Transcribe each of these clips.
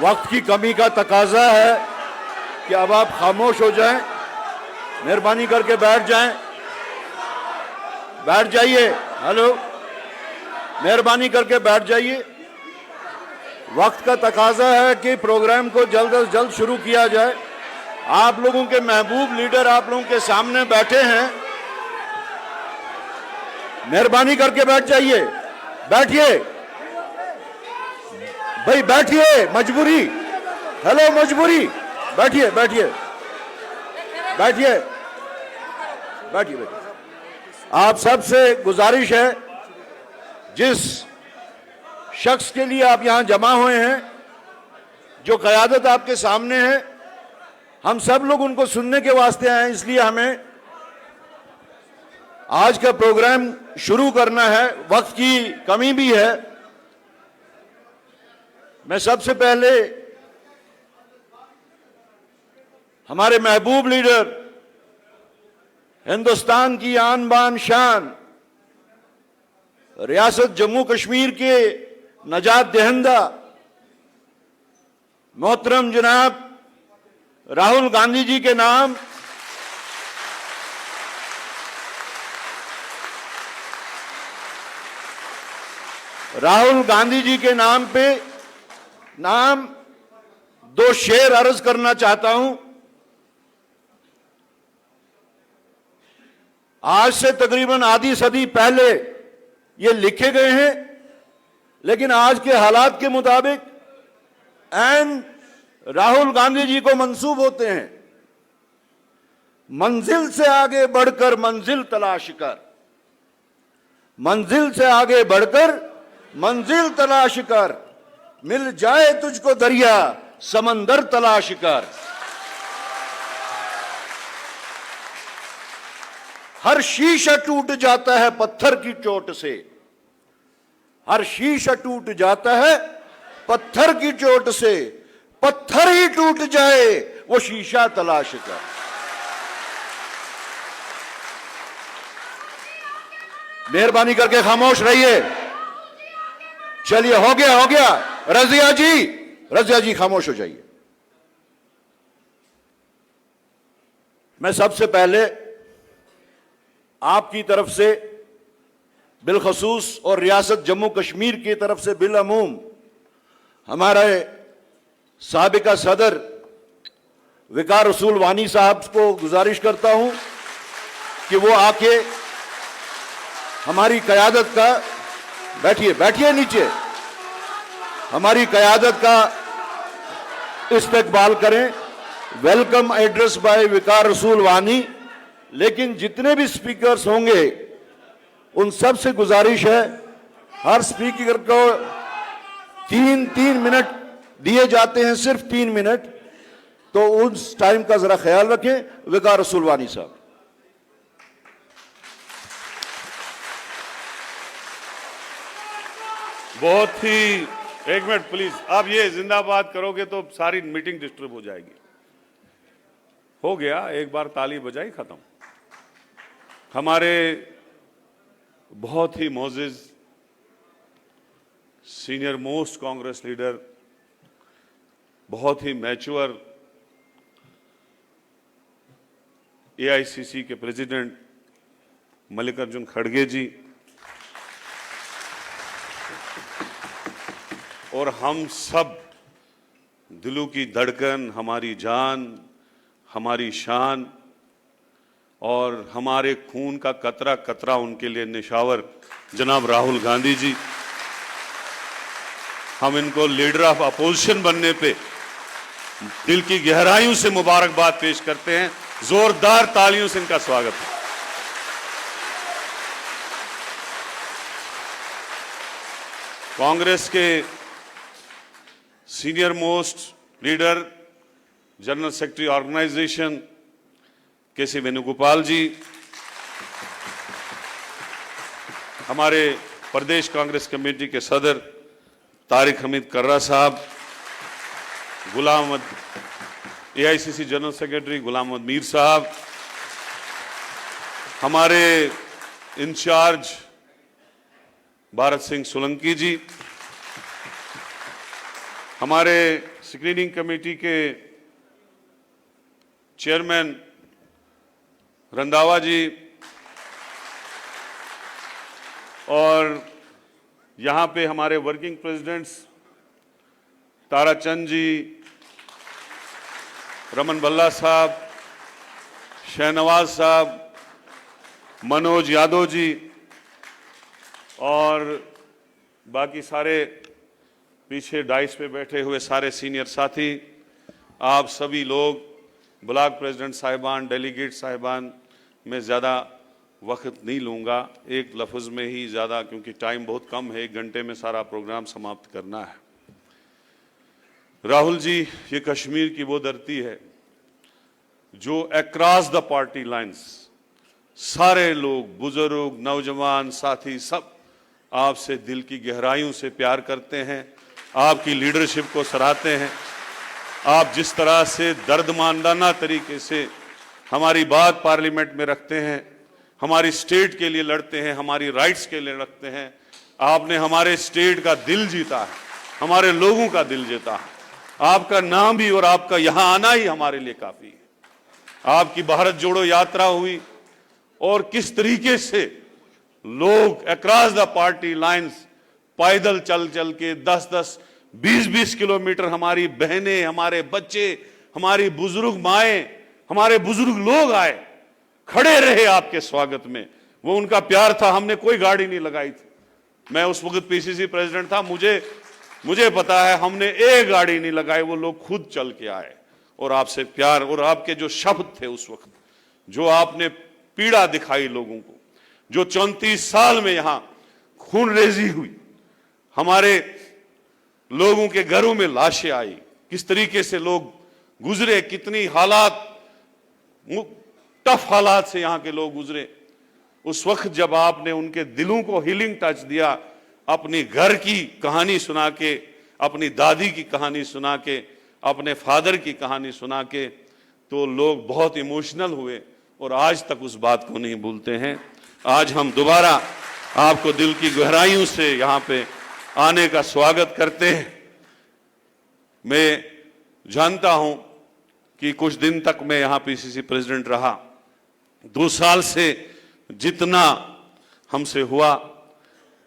वक्त की कमी का तकाजा है कि अब आप खामोश हो जाएं, मेहरबानी करके बैठ जाएं, बैठ जाइए। हेलो, मेहरबानी करके बैठ जाइए। वक्त का तकाजा है कि प्रोग्राम को जल्द से जल्द शुरू किया जाए। आप लोगों के महबूब लीडर आप लोगों के सामने बैठे हैं, मेहरबानी करके बैठ जाइए। बैठिए भाई, बैठिए, मजबूरी। हेलो, मजबूरी। बैठिए बैठिए बैठिए बैठिए। आप सबसे गुजारिश है, जिस शख्स के लिए आप यहां जमा हुए हैं, जो क़यादत आपके सामने है, हम सब लोग उनको सुनने के वास्ते आए हैं, इसलिए हमें आज का प्रोग्राम शुरू करना है। वक्त की कमी भी है। मैं सबसे पहले हमारे महबूब लीडर, हिंदुस्तान की आन बान शान, रियासत जम्मू कश्मीर के नजात दहिंदा मोहतरम जनाब राहुल गांधी जी के नाम पे दो शेर अर्ज करना चाहता हूं। आज से तकरीबन आधी सदी पहले ये लिखे गए हैं, लेकिन आज के हालात के मुताबिक एन राहुल गांधी जी को मंसूब होते हैं। मंजिल से आगे बढ़कर मंजिल तलाश कर, मंजिल से आगे बढ़कर मंजिल तलाश कर, मिल जाए तुझको दरिया समंदर तलाश कर। हर शीशा टूट जाता है पत्थर की चोट से, हर शीशा टूट जाता है पत्थर की चोट से, पत्थर ही टूट जाए वो शीशा तलाश कर। मेहरबानी करके खामोश रहिए। चलिए, हो गया हो गया। रजिया जी खामोश हो जाइए। मैं सबसे पहले आपकी तरफ से बिलखसूस और रियासत जम्मू कश्मीर की तरफ से बिलअमूम हमारे साबिका सदर विकार रसूल वानी साहब को गुजारिश करता हूं कि वो आके हमारी क़यादत का, बैठिए नीचे, हमारी क़यादत का इस्तकबाल करें। वेलकम एड्रेस बाय विकार रसूल वानी। लेकिन जितने भी स्पीकर्स होंगे उन सब से गुजारिश है, हर स्पीकर को 3 मिनट दिए जाते हैं, सिर्फ 3 मिनट, तो उस टाइम का जरा ख्याल रखें। विकार रसूल वानी साहब। बहुत ही, एक मिनट प्लीज, आप ये जिंदाबाद करोगे तो सारी मीटिंग डिस्टर्ब हो जाएगी। हो गया, एक बार ताली बजाई, खत्म। हमारे बहुत ही मोअज़्ज़िज़ सीनियर मोस्ट कांग्रेस लीडर, बहुत ही मैच्योर एआईसीसी के प्रेसिडेंट मल्लिकार्जुन खड़गे जी, और हम सब दिलों की धड़कन, हमारी जान, हमारी शान और हमारे खून का कतरा कतरा उनके लिए निशावर जनाब राहुल गांधी जी, हम इनको लीडर ऑफ अपोजिशन बनने पे दिल की गहराइयों से मुबारकबाद पेश करते हैं। जोरदार तालियों से इनका स्वागत है। कांग्रेस के senior most leader, general secretary organisation K C. Venugopal ji, हमारे प्रदेश कांग्रेस कमेटी के सदर तारिक हमीद कर्रा साहब, AICC general secretary Ghulam Ahmad Mir साहब, हमारे इंचार्ज भारत सिंह सोलंकी जी, हमारे स्क्रीनिंग कमेटी के चेयरमैन रंधावा जी और यहाँ पे हमारे वर्किंग प्रेसिडेंट्स ताराचंद जी, रमन भल्ला साहब, शहनवाज साहब, मनोज यादव जी और बाकी सारे पीछे डाइस पे बैठे हुए सारे सीनियर साथी, आप सभी लोग, ब्लॉक प्रेसिडेंट साहिबान, डेलीगेट साहिबान, मैं ज़्यादा वक्त नहीं लूँगा, एक लफ्ज़ में ही ज़्यादा, क्योंकि टाइम बहुत कम है, 1 घंटे में सारा प्रोग्राम समाप्त करना है। राहुल जी, ये कश्मीर की वो धरती है जो अक्रॉस द पार्टी लाइंस सारे लोग, बुजुर्ग, नौजवान, साथी सब आपसे दिल की गहराइयों से प्यार करते हैं, आपकी लीडरशिप को सराहते हैं। आप जिस तरह से दर्दमांदाना तरीके से हमारी बात पार्लियामेंट में रखते हैं, हमारी स्टेट के लिए लड़ते हैं, हमारी राइट्स के लिए लड़ते हैं, आपने हमारे स्टेट का दिल जीता है, हमारे लोगों का दिल जीता है। आपका नाम भी और आपका यहां आना ही हमारे लिए काफी है। आपकी भारत जोड़ो यात्रा हुई और किस तरीके से लोग अक्रॉस द पार्टी लाइंस पैदल चल चल के 10-10, 20-20 किलोमीटर, हमारी बहनें, हमारे बच्चे, हमारी बुजुर्ग माएं, हमारे बुजुर्ग लोग आए, खड़े रहे आपके स्वागत में। वो उनका प्यार था। हमने कोई गाड़ी नहीं लगाई थी, मैं उस वक्त पीसीसी प्रेसिडेंट था, मुझे पता है हमने एक गाड़ी नहीं लगाई, वो लोग खुद चल के आए और आपसे प्यार और आपके जो शब्द थे उस वक्त, जो आपने पीड़ा दिखाई लोगों को, जो 34 साल में यहां खूनरेजी हुई, हमारे लोगों के घरों में लाशें आई, किस तरीके से लोग गुजरे, कितनी हालात, टफ हालात से यहां के लोग गुजरे, उस वक्त जब आपने उनके दिलों को हीलिंग टच दिया, अपनी घर की कहानी सुना के, अपनी दादी की कहानी सुना के, अपने फादर की कहानी सुना के, तो लोग बहुत इमोशनल हुए और आज तक उस बात को नहीं भूलते हैं। आज हम दोबारा आपको दिल की गहराइयों से यहां पे आने का स्वागत करते हैं। मैं जानता हूं कि कुछ दिन तक मैं यहां पीसीसी प्रेसिडेंट रहा, 2 साल से जितना हमसे हुआ,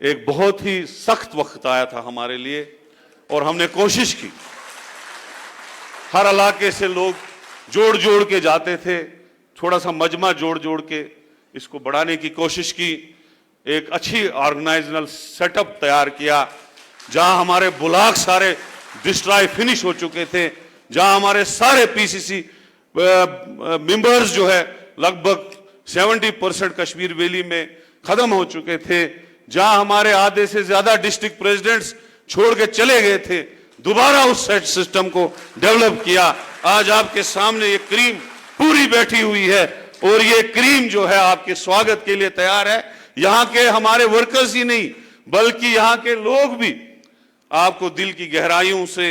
एक बहुत ही सख्त वक्त आया था हमारे लिए और हमने कोशिश की, हर इलाके से लोग जोड़ जोड़ के जाते थे, थोड़ा सा मजमा जोड़ जोड़ के इसको बढ़ाने की कोशिश की, एक अच्छी ऑर्गेनाइजेशनल सेटअप तैयार किया, जहां हमारे ब्लॉक सारे डिस्ट्रॉय फिनिश हो चुके थे, जहां हमारे सारे पीसीसी मेंबर्स जो है लगभग 70% कश्मीर वैली में खत्म हो चुके थे, जहां हमारे आधे से ज्यादा डिस्ट्रिक्ट प्रेसिडेंट्स छोड़ के चले गए थे, दोबारा उस सेट सिस्टम को डेवलप किया। आज आपके सामने ये क्रीम पूरी बैठी हुई है और ये क्रीम जो है आपके स्वागत के लिए तैयार है। यहाँ के हमारे वर्कर्स ही नहीं बल्कि यहाँ के लोग भी आपको दिल की गहराइयों से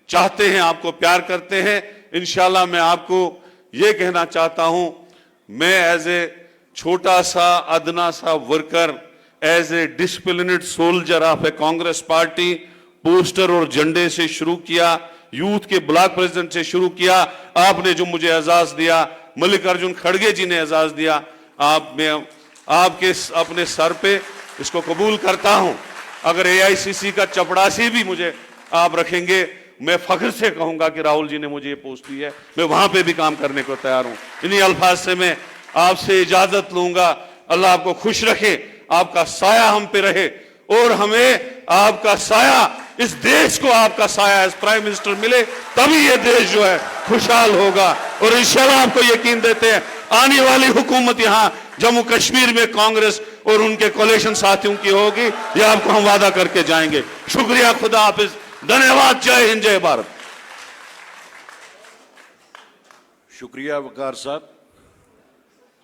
चाहते हैं, आपको प्यार करते हैं। इंशाल्लाह मैं आपको ये कहना चाहता हूं, मैं एज ए छोटा सा अदना सा worker, as a disciplined soldier of a Congress party, poster और झंडे से शुरू किया, यूथ के ब्लॉक प्रेसिडेंट से शुरू किया, आपने जो मुझे एजाज दिया, मल्लिकार्जुन खड़गे जी ने एजाज दिया, आपके अपने सर पे इसको कबूल करता हूं। अगर एआईसीसी का चपड़ासी भी मुझे आप रखेंगे, मैं फख्र से कहूंगा कि राहुल जी ने मुझे ये पोस्ट दी है, मैं वहां पे भी काम करने को तैयार हूं। इन्हीं अल्फाज से मैं आपसे इजाजत लूंगा। अल्लाह आपको खुश रखे, आपका साया हम पे रहे और हमें आपका साया, इस देश को आपका साया एज प्राइम मिनिस्टर मिले, तभी ये देश जो है खुशहाल होगा। और इंशाल्लाह आपको यकीन देते हैं आने वाली हुकूमत यहाँ जम्मू कश्मीर में कांग्रेस और उनके कोalition साथियों की होगी, ये आपको हम वादा करके जाएंगे। शुक्रिया, खुदा हाफिज, धन्यवाद, जय हिंद, जय भारत। शुक्रिया वकार साहब।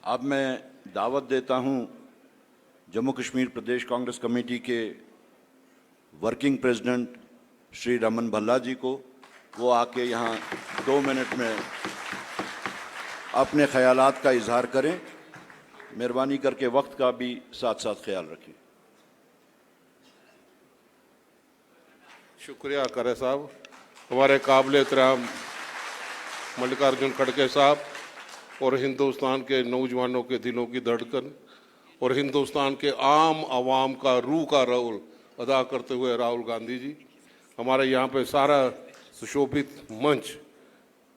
अब मैं दावत देता हूं जम्मू कश्मीर प्रदेश कांग्रेस कमेटी के वर्किंग प्रेसिडेंट श्री रमन भल्ला जी को, वो आके यहाँ 2 मिनट में अपने ख्यालात का इजहार करें। मेहरबानी करके वक्त का भी साथ साथ ख्याल रखें। शुक्रिया करे साहब। हमारे काबिल एहतराम मल्लिकार्जुन खड़गे साहब और हिंदुस्तान के नौजवानों के दिलों की धड़कन और हिंदुस्तान के आम आवाम का रूह का रोल अदा करते हुए राहुल गांधी जी, हमारे यहाँ पे सारा सुशोभित मंच,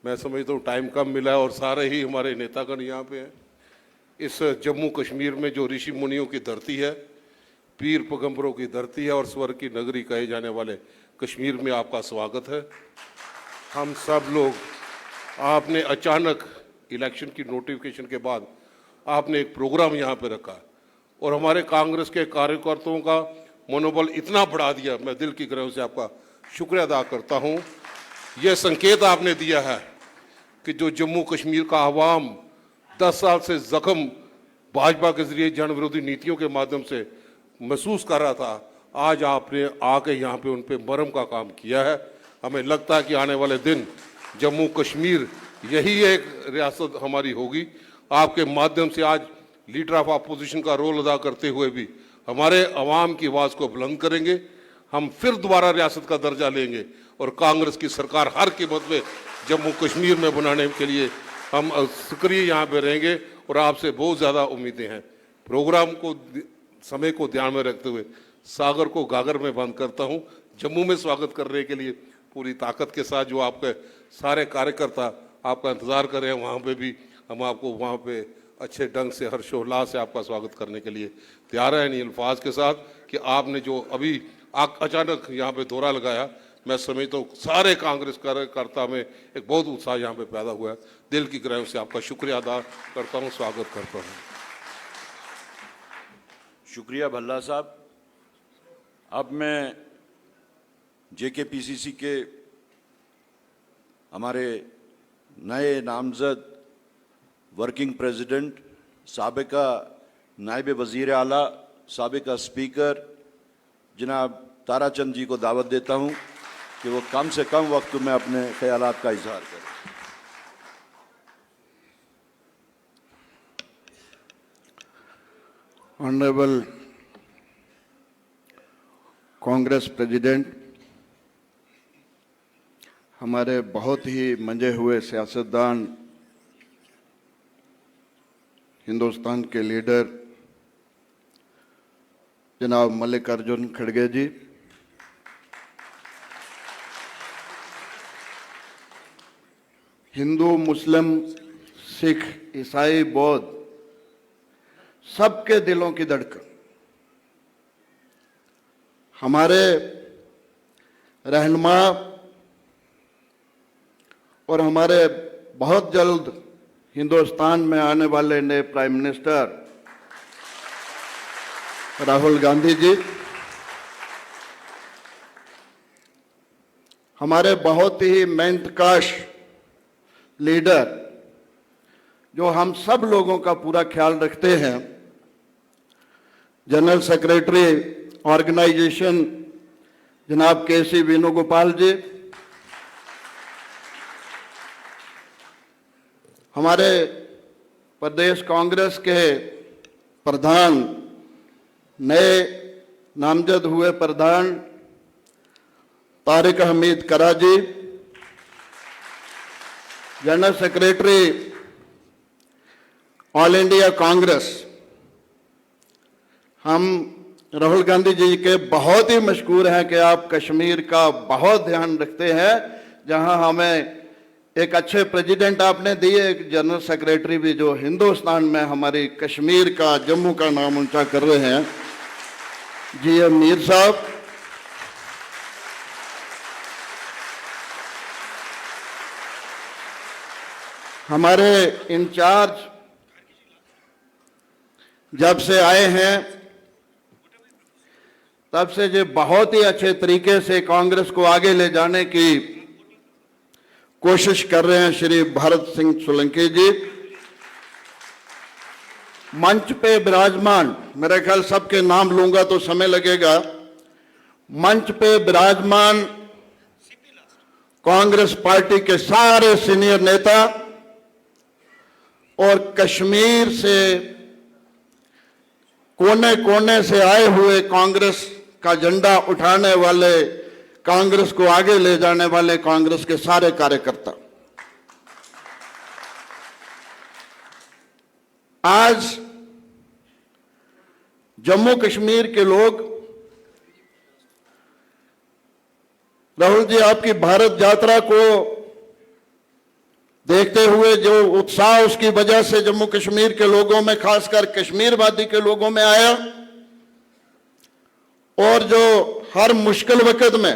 मैं समझता हूँ टाइम कम मिला है और सारे ही हमारे नेतागण यहाँ पे हैं। इस जम्मू कश्मीर में जो ऋषि मुनियों की धरती है, पीर पैगंबरों की धरती है और स्वर्ग की नगरी कहे जाने वाले कश्मीर में आपका स्वागत है। हम सब लोग, आपने अचानक इलेक्शन की नोटिफिकेशन के बाद आपने एक प्रोग्राम यहाँ पे रखा और हमारे कांग्रेस के कार्यकर्ताओं का मनोबल इतना बढ़ा दिया, मैं दिल की गहराई से आपका शुक्रिया अदा करता हूँ। यह संकेत आपने दिया है कि जो जम्मू कश्मीर का आवाम 10 साल से जख्म भाजपा के जरिए जन विरोधी नीतियों के माध्यम से महसूस कर रहा था, आज आपने आके यहाँ पे उन पे मरहम का काम किया है। हमें लगता है कि आने वाले दिन जम्मू कश्मीर यही एक रियासत हमारी होगी। आपके माध्यम से आज लीडर ऑफ अपोजिशन का रोल अदा करते हुए भी हमारे अवाम की आवाज़ को बुलंद करेंगे। हम फिर दोबारा रियासत का दर्जा लेंगे और कांग्रेस की सरकार हर कीमत पे जम्मू कश्मीर में बनाने के लिए हम सक्रिय यहाँ पे रहेंगे और आपसे बहुत ज़्यादा उम्मीदें हैं। प्रोग्राम को समय को ध्यान में रखते हुए सागर को गागर में बंद करता हूँ। जम्मू में स्वागत करने के लिए पूरी ताकत के साथ जो आपके सारे कार्यकर्ता आपका इंतज़ार कर रहे हैं, वहाँ पे भी हम आपको वहाँ पे अच्छे ढंग से हर्षोल्लास से आपका स्वागत करने के लिए तैयार हैं। इन अल्फाज के साथ कि आपने जो अभी अचानक यहाँ पे दौरा लगाया, मैं समझता हूँ सारे कांग्रेस कार्यकर्ता में एक बहुत उत्साह यहाँ पे पैदा हुआ है। दिल की गहराई से आपका शुक्रिया अदा करता हूँ, स्वागत करता हूँ। शुक्रिया भल्ला साहब। अब मैं जेकेपीसीसी के हमारे नए नामजद वर्किंग प्रेसिडेंट, साबिका नायब वज़ीर आला, साबिका स्पीकर जनाब ताराचंद जी को दावत देता हूं कि वो कम से कम वक्त में अपने ख्यालात का इजहार करें। ऑनरेबल कांग्रेस प्रेसिडेंट, हमारे बहुत ही मंजे हुए सियासतदान, हिंदुस्तान के लीडर जनाब मल्लिकार्जुन खड़गे जी, हिंदू, मुस्लिम, सिख, ईसाई, बौद्ध सबके दिलों की धड़कन, हमारे रहनुमा और हमारे बहुत जल्द हिंदुस्तान में आने वाले नए प्राइम मिनिस्टर राहुल गांधी जी, हमारे बहुत ही मेहनतकश लीडर जो हम सब लोगों का पूरा ख्याल रखते हैं, जनरल सेक्रेटरी ऑर्गेनाइजेशन जनाब केसी वेणुगोपाल जी, हमारे प्रदेश कांग्रेस के प्रधान, नए नामजद हुए प्रधान तारिक हमीद कराजी, general secretary all India Congress, हम राहुल गांधी जी के बहुत ही मशहूर हैं कि आप कश्मीर का बहुत ध्यान रखते हैं। जहां हमें एक अच्छे प्रेसिडेंट आपने दिए, एक जनरल सेक्रेटरी भी जो हिंदुस्तान में हमारी कश्मीर का, जम्मू का नाम ऊंचा कर रहे हैं, जी मीर साहब। हमारे इंचार्ज जब से आए हैं तब से जो बहुत ही अच्छे तरीके से कांग्रेस को आगे ले जाने की कोशिश कर रहे हैं श्री भारत सिंह सोलंकी जी। मंच पे विराजमान, मेरे ख्याल सबके नाम लूंगा तो समय लगेगा, मंच पे विराजमान कांग्रेस पार्टी के सारे सीनियर नेता और कश्मीर से कोने कोने से आए हुए कांग्रेस का झंडा उठाने वाले कांग्रेस को आगे ले जाने वाले कांग्रेस के सारे कार्यकर्ता, आज जम्मू कश्मीर के लोग, राहुल जी, आपकी भारत यात्रा को देखते हुए जो उत्साह उसकी वजह से जम्मू कश्मीर के लोगों में, खासकर कश्मीर वादी के लोगों में आया, और जो हर मुश्किल वक्त में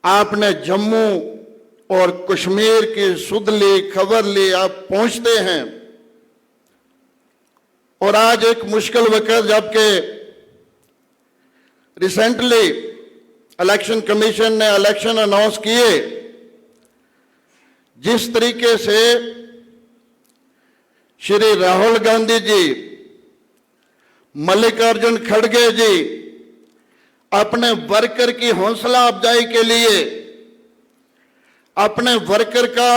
आपने जम्मू और कश्मीर की सुध ली, खबर ली, आप पहुंचते हैं। और आज एक मुश्किल वक्त जबकि रिसेंटली इलेक्शन कमीशन ने इलेक्शन अनाउंस किए, जिस तरीके से श्री राहुल गांधी जी, मल्लिकार्जुन खड़गे जी अपने वर्कर की हौसला अफजाई के लिए, अपने वर्कर का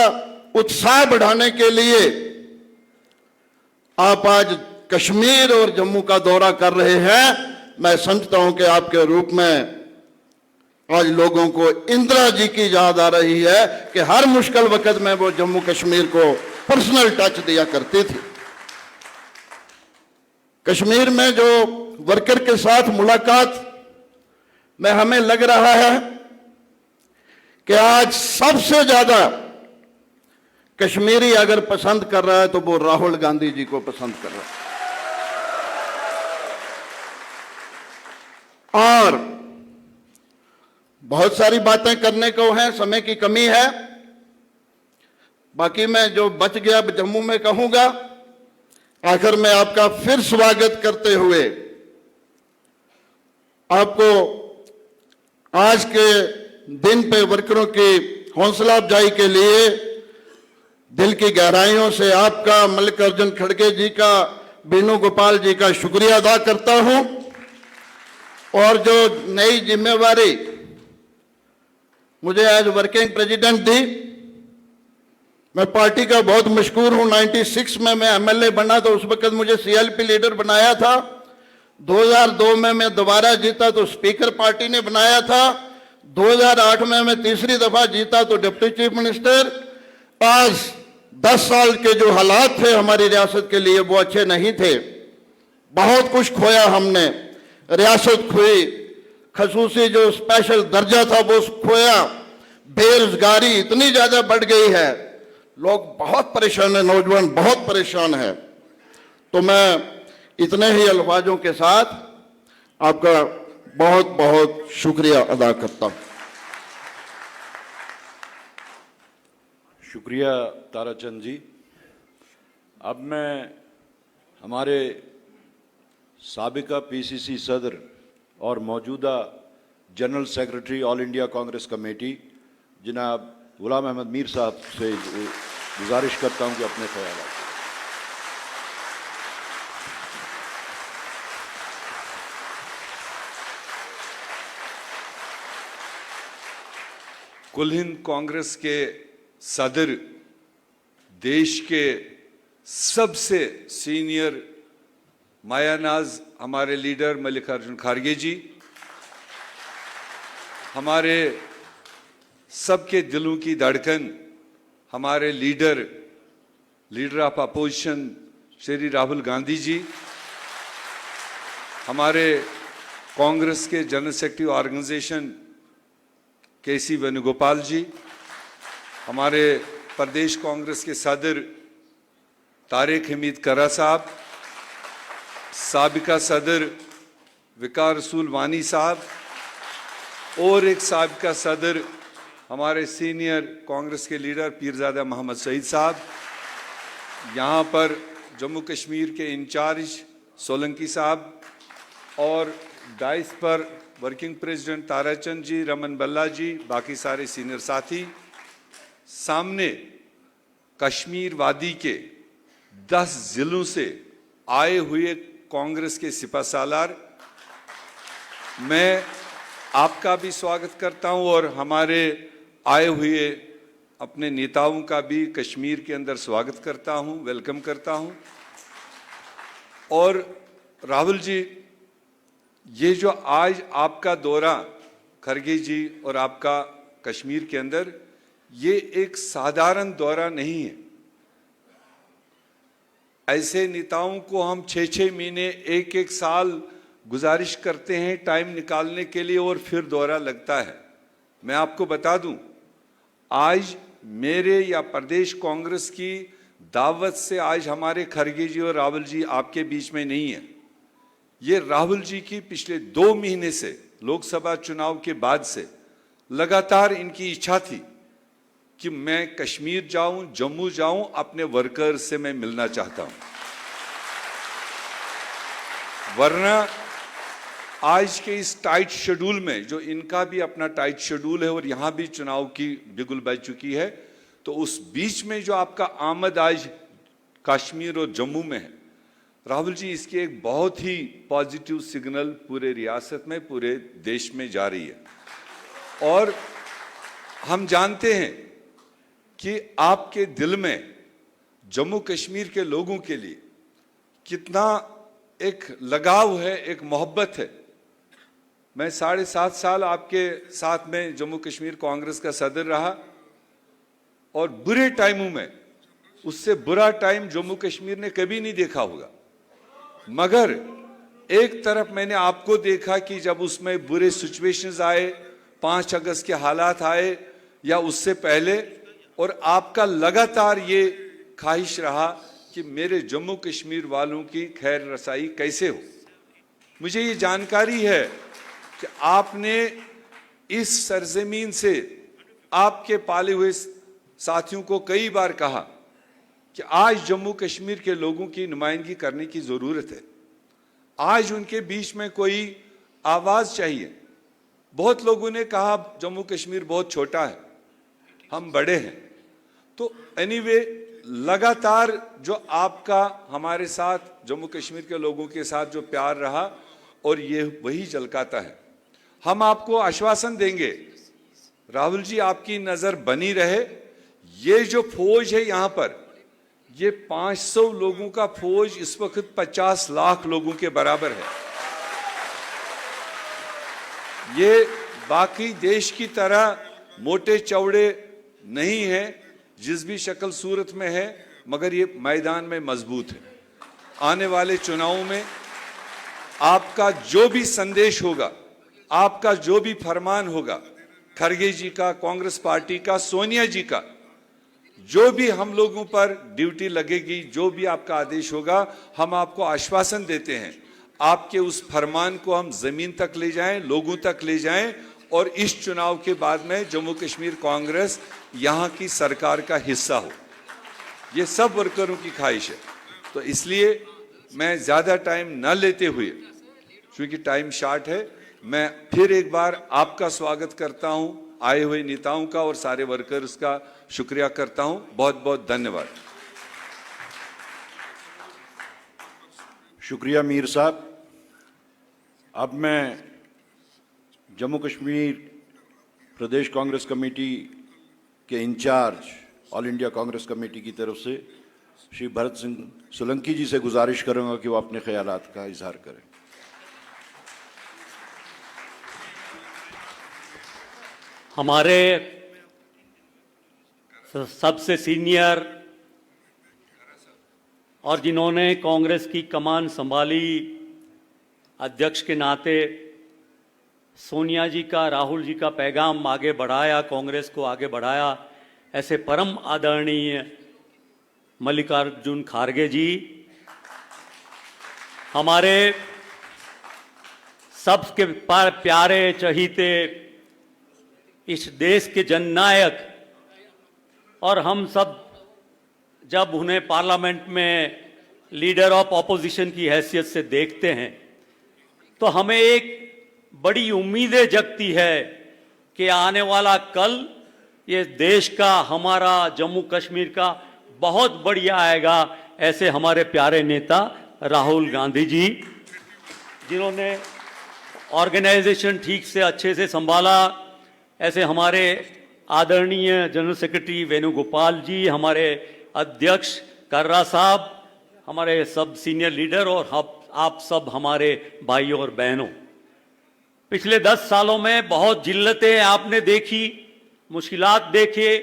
उत्साह बढ़ाने के लिए आप आज कश्मीर और जम्मू का दौरा कर रहे हैं। मैं समझता हूं कि आपके रूप में आज लोगों को इंदिरा जी की याद आ रही है कि हर मुश्किल वक्त में वो जम्मू कश्मीर को पर्सनल टच दिया करती थी। कश्मीर में जो वर्कर के साथ मुलाकात में हमें लग रहा है कि आज सबसे ज्यादा कश्मीरी अगर पसंद कर रहा है तो वो राहुल गांधी जी को पसंद कर रहा है। और बहुत सारी बातें करने को हैं, समय की कमी है, बाकी मैं जो बच गया जम्मू में कहूंगा। आखिर में आपका फिर स्वागत करते हुए आपको आज के दिन पे वर्करों की हौसला अफजाई के लिए दिल की गहराइयों से आपका, मल्लिकार्जुन खड़गे जी का, वेणुगोपाल जी का शुक्रिया अदा करता हूं। और जो नई जिम्मेवारी मुझे एज वर्किंग प्रेसिडेंट दी, मैं पार्टी का बहुत मशहूर हूं। 96 में मैं एमएलए बना तो उस वक्त मुझे सीएलपी लीडर बनाया था। 2002 में मैं दोबारा जीता तो स्पीकर पार्टी ने बनाया था। 2008 में मैं तीसरी दफा जीता तो डिप्टी चीफ मिनिस्टर। आज 10 साल के जो हालात थे हमारी रियासत के लिए वो अच्छे नहीं थे। बहुत कुछ खोया हमने, रियासत खोई, खसूसी जो स्पेशल दर्जा था वो खोया, बेरोजगारी इतनी ज्यादा बढ़ गई है, लोग बहुत परेशान है, नौजवान बहुत परेशान है। तो मैं इतने ही अल्फाजों के साथ आपका बहुत बहुत शुक्रिया अदा करता हूं। शुक्रिया ताराचंद जी। अब मैं हमारे साबिका पीसीसी सदर और मौजूदा general secretary all India Congress committee जनाब गुलाम अहमद मीर साहब से गुजारिश करता हूं कि अपने ख्याल। कुल हिंद कांग्रेस के सदर, देश के सबसे सीनियर मायानाज हमारे लीडर मल्लिकार्जुन खड़गे जी, हमारे सबके दिलों की धड़कन हमारे leader of opposition Shri Rahul Gandhi ji, हमारे कांग्रेस के general secretary organisation K C Venugopal ji, हमारे प्रदेश कांग्रेस के सदर तारिक हमीद करा साहब, साबिका सदर विकार रसूल वानी साहब और एक साबिका सदर हमारे सीनियर कांग्रेस के लीडर पीरजादा मोहम्मद सईद साहब, यहाँ पर जम्मू कश्मीर के इंचार्ज सोलंकी साहब और डाइस पर वर्किंग प्रेसिडेंट ताराचंद जी, रमन बल्ला जी, बाकी सारे सीनियर साथी, सामने कश्मीर वादी के 10 जिलों से आए हुए कांग्रेस के सिपहसालार, मैं आपका भी स्वागत करता हूं और हमारे आए हुए अपने नेताओं का भी कश्मीर के अंदर स्वागत करता हूं, वेलकम करता हूं। और राहुल जी, ये जो आज आपका दौरा खरगे जी और आपका कश्मीर के अंदर ये एक साधारण दौरा नहीं है। ऐसे नेताओं को हम 6-6 महीने, 1-1 साल गुजारिश करते हैं टाइम निकालने के लिए और फिर दौरा लगता है। मैं आपको बता दूं, आज मेरे या प्रदेश कांग्रेस की दावत से आज हमारे खरगे जी और राहुल जी आपके बीच में नहीं है। ये राहुल जी की पिछले 2 महीने से, लोकसभा चुनाव के बाद से लगातार इनकी इच्छा थी कि मैं कश्मीर जाऊं, जम्मू जाऊं, अपने वर्कर्स से मैं मिलना चाहता हूं। वरना आज के इस टाइट शेड्यूल में, जो इनका भी अपना टाइट शेड्यूल है और यहां भी चुनाव की बिगुल बज चुकी है, तो उस बीच में जो आपका आमद आज कश्मीर और जम्मू में है, राहुल जी, इसकी एक बहुत ही पॉजिटिव सिग्नल पूरे रियासत में, पूरे देश में जा रही है। और हम जानते हैं कि आपके दिल में जम्मू कश्मीर के लोगों के लिए कितना एक लगाव है, एक मोहब्बत है। मैं 7.5 साल आपके साथ में जम्मू कश्मीर कांग्रेस का सदर रहा और बुरे टाइमों में उससे बुरा टाइम जम्मू कश्मीर ने कभी नहीं देखा होगा। मगर एक तरफ मैंने आपको देखा कि जब उसमें बुरे सिचुएशंस आए, 5 अगस्त के हालात आए या उससे पहले, और आपका लगातार ये ख्वाहिश रहा कि मेरे जम्मू कश्मीर वालों की खैर रसाई कैसे हो। मुझे ये जानकारी है कि आपने इस सरजमीन से आपके पाले हुए साथियों को कई बार कहा कि आज जम्मू कश्मीर के लोगों की नुमाइंदगी करने की ज़रूरत है। आज उनके बीच में कोई आवाज़ चाहिए। बहुत लोगों ने कहा जम्मू कश्मीर बहुत छोटा है, हम बड़े हैं। तो एनीवे, लगातार जो आपका हमारे साथ, जम्मू कश्मीर के लोगों के साथ जो प्यार रहा, और ये वही झलकाता है। हम आपको आश्वासन देंगे, राहुल जी, आपकी नज़र बनी रहे। ये जो फौज है यहाँ पर, ये 500 लोगों का फौज इस वक्त 50 लाख लोगों के बराबर है। ये बाकी देश की तरह मोटे चौड़े नहीं है, जिस भी शक्ल सूरत में है, मगर ये मैदान में मजबूत है। आने वाले चुनावों में आपका जो भी संदेश होगा, आपका जो भी फरमान होगा, खरगे जी का, कांग्रेस पार्टी का, सोनिया जी का, जो भी हम लोगों पर ड्यूटी लगेगी, जो भी आपका आदेश होगा, हम आपको आश्वासन देते हैं आपके उस फरमान को हम जमीन तक ले जाएं, लोगों तक ले जाएं, और इस चुनाव के बाद में जम्मू कश्मीर कांग्रेस यहाँ की सरकार का हिस्सा हो। ये सब वर्करों की ख्वाहिश है। तो इसलिए मैं ज़्यादा टाइम न लेते हुए, क्योंकि टाइम शार्ट है, मैं फिर एक बार आपका स्वागत करता हूं, आए हुए नेताओं का और सारे वर्कर्स का शुक्रिया करता हूं। बहुत बहुत धन्यवाद। शुक्रिया मीर साहब। अब मैं जम्मू कश्मीर प्रदेश कांग्रेस कमेटी के incharge, all India Congress committee की तरफ से श्री भरत सिंह सोलंकी जी से गुजारिश करूंगा कि वो अपने ख्यालात का इजहार करें। हमारे सबसे सीनियर और जिन्होंने कांग्रेस की कमान संभाली, अध्यक्ष के नाते सोनिया जी का, राहुल जी का पैगाम आगे बढ़ाया, कांग्रेस को आगे बढ़ाया, ऐसे परम आदरणीय मल्लिकार्जुन खड़गे जी, हमारे सबके प्यारे चहीते इस देश के जननायक, और हम सब जब उन्हें पार्लियामेंट में लीडर ऑफ ऑपोजिशन की हैसियत से देखते हैं तो हमें एक बड़ी उम्मीदें जगती है कि आने वाला कल ये देश का, हमारा जम्मू कश्मीर का बहुत बढ़िया आएगा। ऐसे हमारे प्यारे नेता राहुल गांधी जी, जिन्होंने ऑर्गेनाइजेशन ठीक से अच्छे से संभाला, ऐसे हमारे आदरणीय जनरल सेक्रेटरी वेणुगोपाल जी, हमारे अध्यक्ष कर्रा साहब, हमारे सब सीनियर लीडर, और आप सब हमारे भाइयों और बहनों, पिछले 10 सालों में बहुत जिल्लतें आपने देखी, मुश्किलात देखे,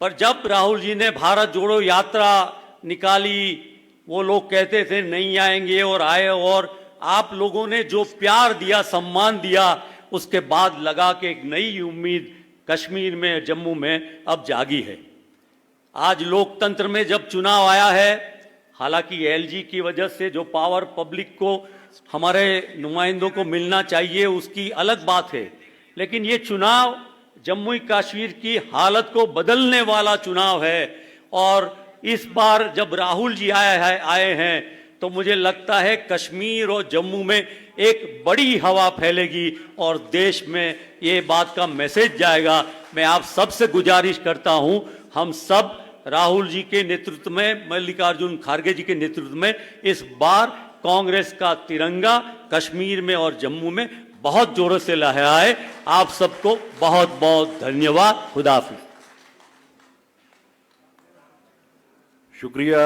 पर जब राहुल जी ने भारत जोड़ो यात्रा निकाली, वो लोग कहते थे नहीं आएंगे और आए, और आप लोगों ने जो प्यार दिया, सम्मान दिया, उसके बाद लगा कि एक नई उम्मीद कश्मीर में, जम्मू में अब जागी है। आज लोकतंत्र में जब चुनाव आया है, हालांकि एलजी की वजह से जो पावर पब्लिक को, हमारे नुमाइंदों को मिलना चाहिए, उसकी अलग बात है, लेकिन ये चुनाव जम्मू कश्मीर की हालत को बदलने वाला चुनाव है। और इस बार जब राहुल जी आए हैं तो मुझे लगता है कश्मीर और जम्मू में एक बड़ी हवा फैलेगी और देश में ये बात का मैसेज जाएगा। मैं आप सबसे गुजारिश करता हूं, हम सब राहुल जी के नेतृत्व में, मल्लिकार्जुन खड़गे जी के नेतृत्व में इस बार कांग्रेस का तिरंगा कश्मीर में और जम्मू में बहुत जोरों से लहराए। आप सबको बहुत बहुत धन्यवाद। खुदा हाफिज। शुक्रिया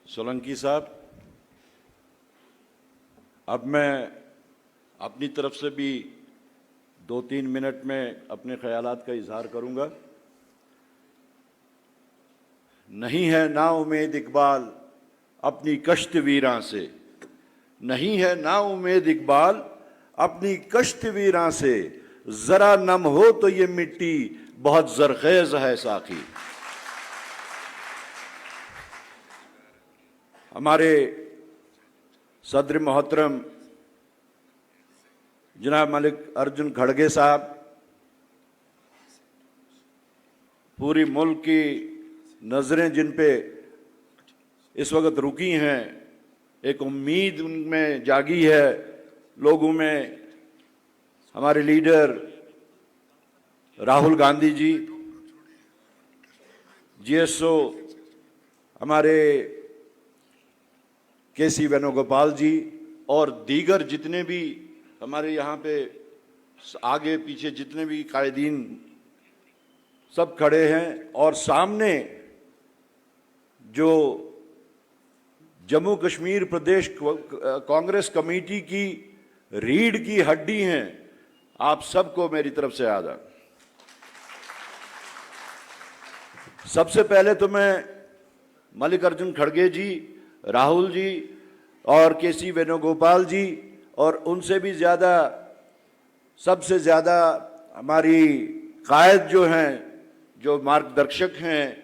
सोलंकी साहब। अब मैं अपनी तरफ से भी 2-3 मिनट में अपने ख्यालात का इजहार करूंगा। नहीं है ना उम्मीद इकबाल अपनी कश्त वीरां से, नहीं है ना उम्मीद इकबाल अपनी कश्त वीरां से, जरा नम हो तो ये मिट्टी बहुत जरखेज है साकी। हमारे सदर मोहतरम जनाब मल्लिकार्जुन खड़गे साहब, पूरी मुल्क की नजरें जिन पे इस वक्त रुकी हैं, एक उम्मीद उनमें जागी है लोगों में। हमारे लीडर राहुल गांधी जी, जीएसओ हमारे केसी वेणुगोपाल जी और दीगर जितने भी हमारे यहाँ पे आगे पीछे जितने भी कायदीन सब खड़े हैं, और सामने जो जम्मू कश्मीर प्रदेश कांग्रेस कमेटी की रीढ़ की हड्डी हैं, आप सबको मेरी तरफ से आदाब। सबसे पहले तो मैं मल्लिकार्जुन खड़गे जी, राहुल जी और केसी वेणुगोपाल जी, और उनसे भी ज़्यादा, सबसे ज़्यादा हमारी कायद जो हैं, जो मार्गदर्शक हैं,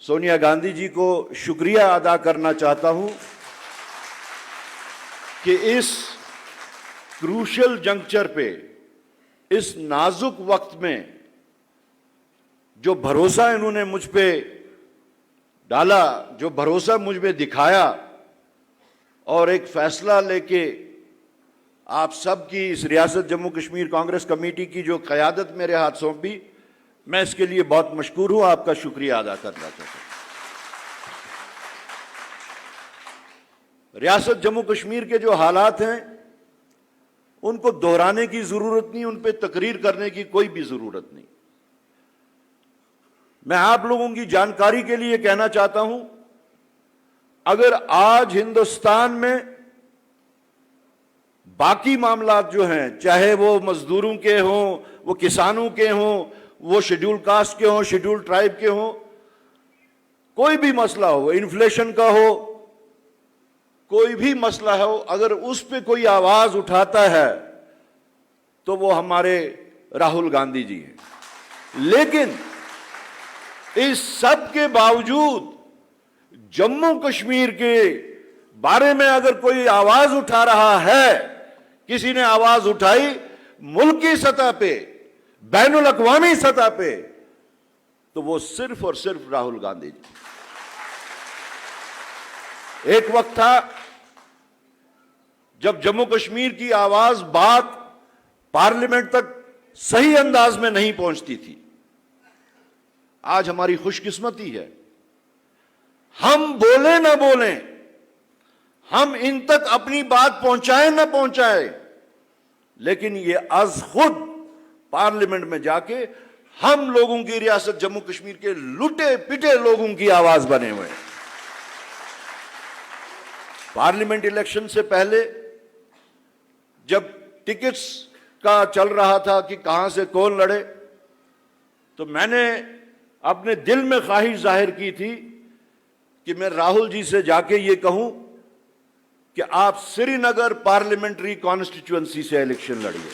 सोनिया गांधी जी को शुक्रिया अदा करना चाहता हूं कि इस क्रूशल जंक्चर पे, इस नाजुक वक्त में जो भरोसा इन्होंने मुझ पे डाला, जो भरोसा मुझ में दिखाया, और एक फैसला लेके आप सबकी इस रियासत जम्मू कश्मीर कांग्रेस कमेटी की जो क़यादत मेरे हाथ सौंपी, मैं इसके लिए बहुत मशकूर हूं, आपका शुक्रिया अदा करना चाहता हूं। रियासत जम्मू कश्मीर के जो हालात हैं उनको दोहराने की जरूरत नहीं, उन पे तकरीर करने की कोई भी जरूरत नहीं। मैं आप लोगों की जानकारी के लिए कहना चाहता हूं, अगर आज हिंदुस्तान में बाकी मामलात जो हैं, चाहे वो मजदूरों के हों, वो किसानों के हों, वो शेड्यूल कास्ट के हों, शेड्यूल ट्राइब के हों, कोई भी मसला हो, इन्फ्लेशन का हो, कोई भी मसला हो, अगर उस पे कोई आवाज उठाता है तो वो हमारे राहुल गांधी जी हैं। लेकिन इस सब के बावजूद जम्मू कश्मीर के बारे में अगर कोई आवाज उठा रहा है, किसी ने आवाज उठाई मुल्की सतह पे, बैनुल अक़वामी सतह पे, तो वो सिर्फ और सिर्फ राहुल गांधी जी। एक वक्त था जब जम्मू कश्मीर की आवाज, बात पार्लियामेंट तक सही अंदाज में नहीं पहुंचती थी। आज हमारी खुशकिस्मती है, हम बोले ना बोले, हम इन तक अपनी बात पहुंचाए ना पहुंचाए, लेकिन ये आज खुद पार्लियामेंट में जाके हम लोगों की, रियासत जम्मू कश्मीर के लुटे पिटे लोगों की आवाज बने हुए हैं। पार्लियामेंट इलेक्शन से पहले जब टिकट्स का चल रहा था कि कहां से कौन लड़े, तो मैंने अपने दिल में ख्वाहिश जाहिर की थी कि मैं राहुल जी से जाके ये कहूं कि आप श्रीनगर पार्लियामेंट्री कॉन्स्टिट्यूएंसी से इलेक्शन लड़िए।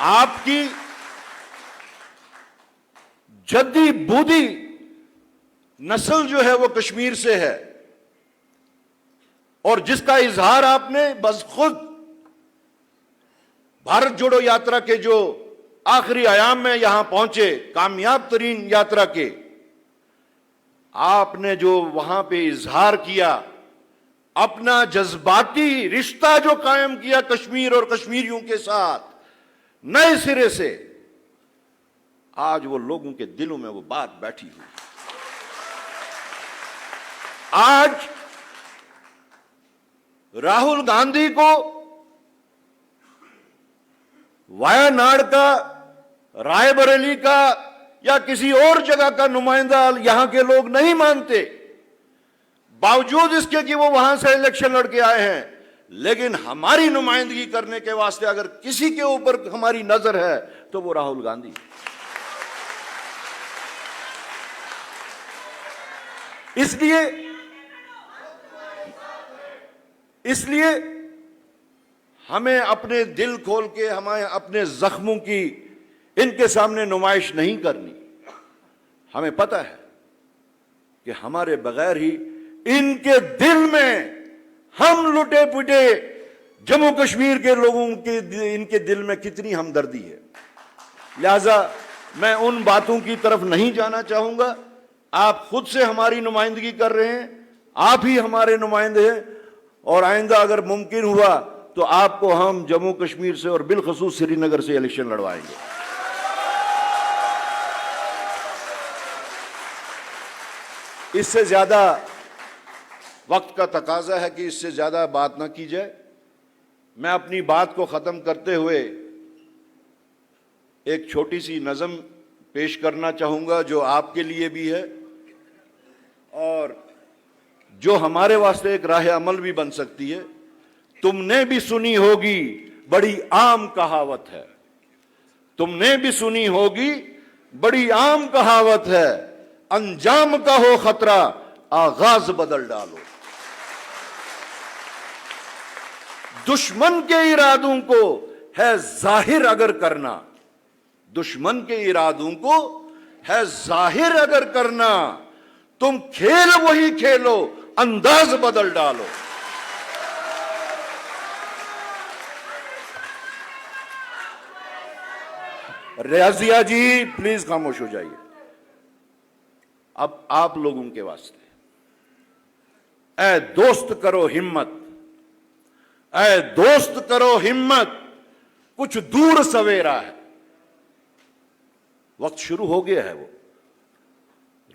आपकी जद्दी बूदी नस्ल जो है वो कश्मीर से है, और जिसका इजहार आपने बस खुद भारत जोड़ो यात्रा के जो आखिरी आयाम में यहां पहुंचे, कामयाब तरीन यात्रा के, आपने जो वहां पे इजहार किया, अपना जज्बाती रिश्ता जो कायम किया कश्मीर और कश्मीरियों के साथ नए सिरे से, आज वो लोगों के दिलों में वो बात बैठी हुई। आज राहुल गांधी को वायनाड का, रायबरेली का या किसी और जगह का नुमाइंदा यहां के लोग नहीं मानते, बावजूद इसके कि वो वहां से इलेक्शन लड़के आए हैं। लेकिन हमारी नुमाइंदगी करने के वास्ते अगर किसी के ऊपर हमारी नजर है तो वो राहुल गांधी। इसलिए हमें अपने दिल खोल के, हमें अपने जख्मों की इनके सामने नुमाइश नहीं करनी। हमें पता है कि हमारे बगैर ही इनके दिल में, हम लुटे पुटे जम्मू कश्मीर के लोगों के इनके दिल में कितनी हमदर्दी है। लिहाजा मैं उन बातों की तरफ नहीं जाना चाहूंगा। आप खुद से हमारी नुमाइंदगी कर रहे हैं, आप ही हमारे नुमाइंदे हैं, और आइंदा अगर मुमकिन हुआ तो आपको हम जम्मू कश्मीर से और बिलखसूस श्रीनगर से इलेक्शन लड़वाएंगे। इससे ज्यादा वक्त का तकाजा है कि इससे ज्यादा बात ना की जाए। मैं अपनी बात को खत्म करते हुए एक छोटी सी नज़म पेश करना चाहूंगा जो आपके लिए भी है और जो हमारे वास्ते एक राह अमल भी बन सकती है। तुमने भी सुनी होगी बड़ी आम कहावत है, तुमने भी सुनी होगी बड़ी आम कहावत है, अंजाम का हो खतरा आगाज बदल डालो। दुश्मन के इरादों को है जाहिर अगर करना, दुश्मन के इरादों को है जाहिर अगर करना, तुम खेल वही खेलो अंदाज बदल डालो। रियाजिया जी प्लीज खामोश हो जाइए। अब आप लोगों के वास्ते, ऐ दोस्त करो हिम्मत, ऐ दोस्त करो हिम्मत, कुछ दूर सवेरा है। वक्त शुरू हो गया है, वो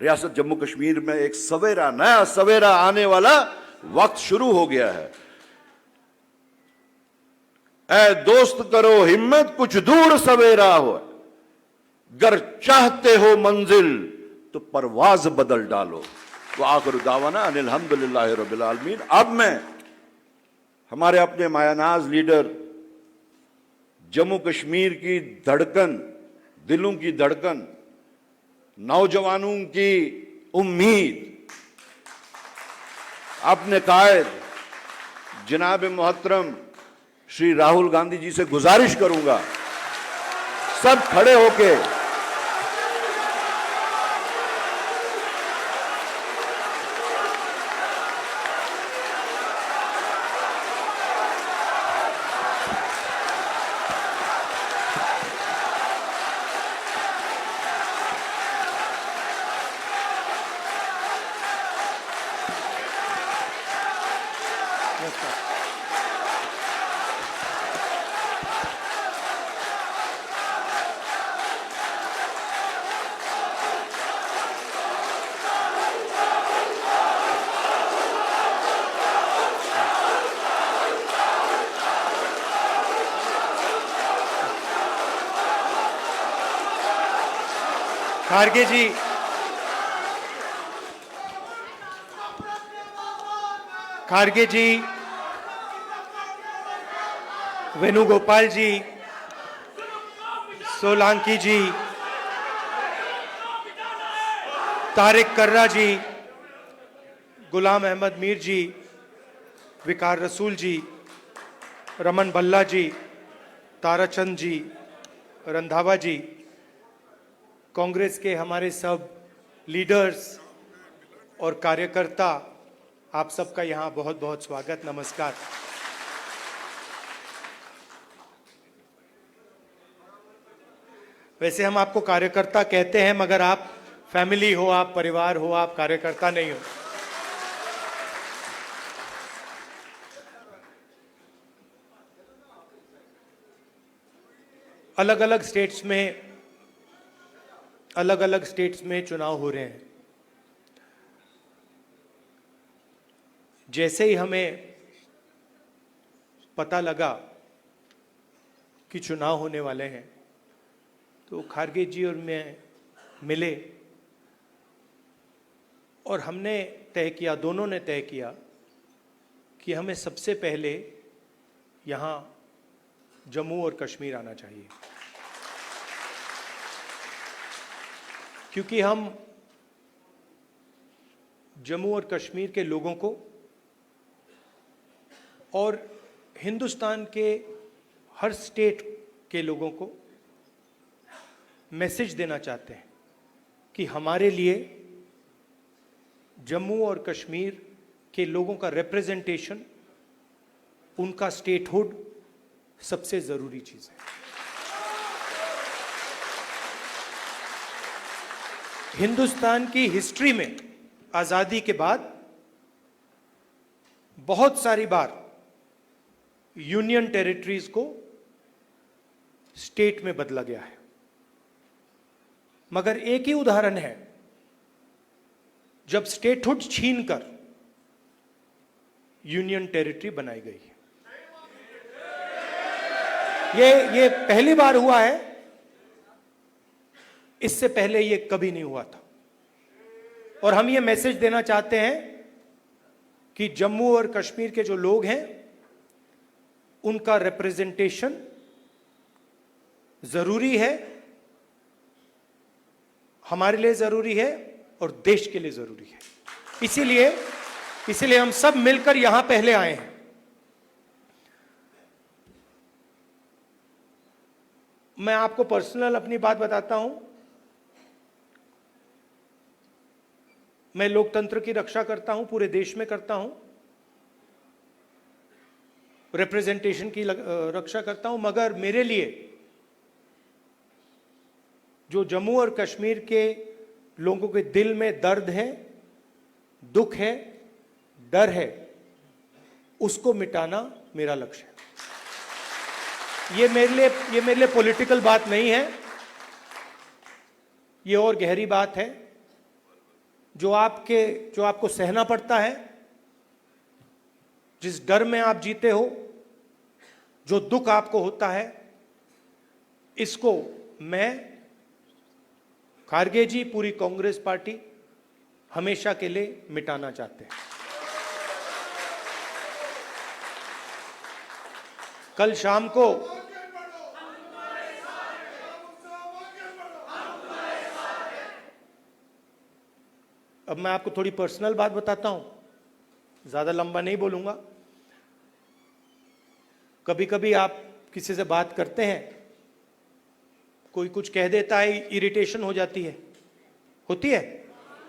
रियासत जम्मू कश्मीर में एक सवेरा, नया सवेरा आने वाला वक्त शुरू हो गया है। ऐ दोस्त करो हिम्मत, कुछ दूर सवेरा हो, गर चाहते हो मंजिल तो परवाज बदल डालो। वो आखिर दावाना अनिल हम्दुलिल्लाह रब्बिल आलमीन। अब मैं हमारे अपने मायानाज लीडर, जम्मू कश्मीर की धड़कन, दिलों की धड़कन, नौजवानों की उम्मीद, अपने कायद जनाब मोहतरम श्री राहुल गांधी जी से गुजारिश करूंगा, सब खड़े होके खारगे जी, खारगे जी, वेणुगोपाल जी, सोलंकी जी, तारिक कर्रा जी, गुलाम अहमद मीर जी, विकार रसूल जी, रमन भल्ला जी, ताराचंद जी, रंधावा जी, कांग्रेस के हमारे सब लीडर्स और कार्यकर्ता, आप सबका यहाँ बहुत बहुत स्वागत, नमस्कार। वैसे हम आपको कार्यकर्ता कहते हैं, मगर आप फैमिली हो, आप परिवार हो, आप कार्यकर्ता नहीं हो। अलग अलग स्टेट्स में चुनाव हो रहे हैं। जैसे ही हमें पता लगा कि चुनाव होने वाले हैं, तो खारगे जी और मैं मिले और हमने तय किया, दोनों ने तय किया कि हमें सबसे पहले यहाँ जम्मू और कश्मीर आना चाहिए, क्योंकि हम जम्मू और कश्मीर के लोगों को और हिंदुस्तान के हर स्टेट के लोगों को मैसेज देना चाहते हैं कि हमारे लिए जम्मू और कश्मीर के लोगों का रिप्रेजेंटेशन, उनका स्टेटहुड सबसे जरूरी चीज है। हिंदुस्तान की हिस्ट्री में आजादी के बाद बहुत सारी बार यूनियन टेरिटरीज को स्टेट में बदला गया है, मगर एक ही उदाहरण है जब स्टेटहुड छीनकर यूनियन टेरिटरी बनाई गई है। ये पहली बार हुआ है, इससे पहले ये कभी नहीं हुआ था। और हम ये मैसेज देना चाहते हैं कि जम्मू और कश्मीर के जो लोग हैं, उनका रिप्रेजेंटेशन जरूरी है, हमारे लिए जरूरी है और देश के लिए जरूरी है। इसीलिए हम सब मिलकर यहां पहले आए हैं। मैं आपको पर्सनल अपनी बात बताता हूं। मैं लोकतंत्र की रक्षा करता हूं, पूरे देश में करता हूं, रिप्रेजेंटेशन की रक्षा करता हूं, मगर मेरे लिए जो जम्मू और कश्मीर के लोगों के दिल में दर्द है, दुख है, डर है, उसको मिटाना मेरा लक्ष्य है। ये मेरे लिए पॉलिटिकल बात नहीं है, ये और गहरी बात है। जो आपको सहना पड़ता है, जिस डर में आप जीते हो, जो दुख आपको होता है, इसको मैं, खारगे जी, पूरी कांग्रेस पार्टी हमेशा के लिए मिटाना चाहते हैं। कल शाम को अब मैं आपको थोड़ी पर्सनल बात बताता हूं, ज्यादा लंबा नहीं बोलूंगा। कभी कभी आप किसी से बात करते हैं, कोई कुछ कह देता है, इरिटेशन हो जाती है, होती है।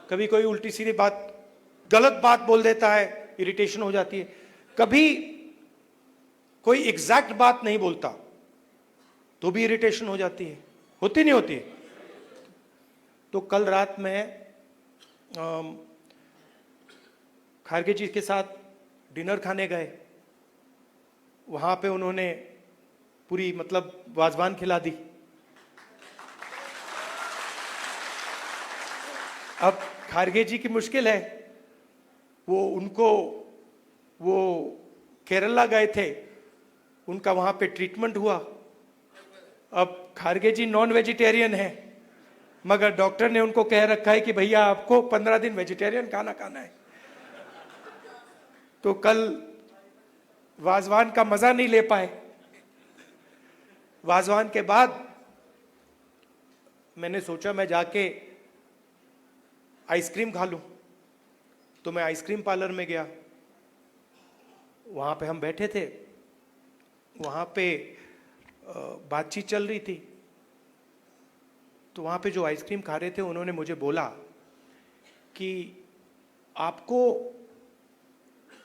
कभी कोई उल्टी सीधी बात, गलत बात बोल देता है, इरिटेशन हो जाती है। कभी कोई एग्जैक्ट बात नहीं बोलता तो भी इरिटेशन हो जाती है, होती नहीं होती। तो कल रात में खारगे जी के साथ डिनर खाने गए, वहां पे उन्होंने पूरी वाजवान खिला दी। अब खारगे जी की मुश्किल है, वो केरला गए थे, उनका वहां पे ट्रीटमेंट हुआ। अब खारगे जी नॉन वेजिटेरियन है, मगर डॉक्टर ने उनको कह रखा है कि भैया आपको 15 दिन वेजिटेरियन खाना खाना है। तो कल वाजवान का मजा नहीं ले पाए, वाजवान के बाद मैंने सोचा मैं जाके आइसक्रीम खा लूं, तो मैं आइसक्रीम पार्लर में गया। वहां पे हम बैठे थे, वहां पे बातचीत चल रही थी। तो वहां पे जो आइसक्रीम खा रहे थे उन्होंने मुझे बोला कि आपको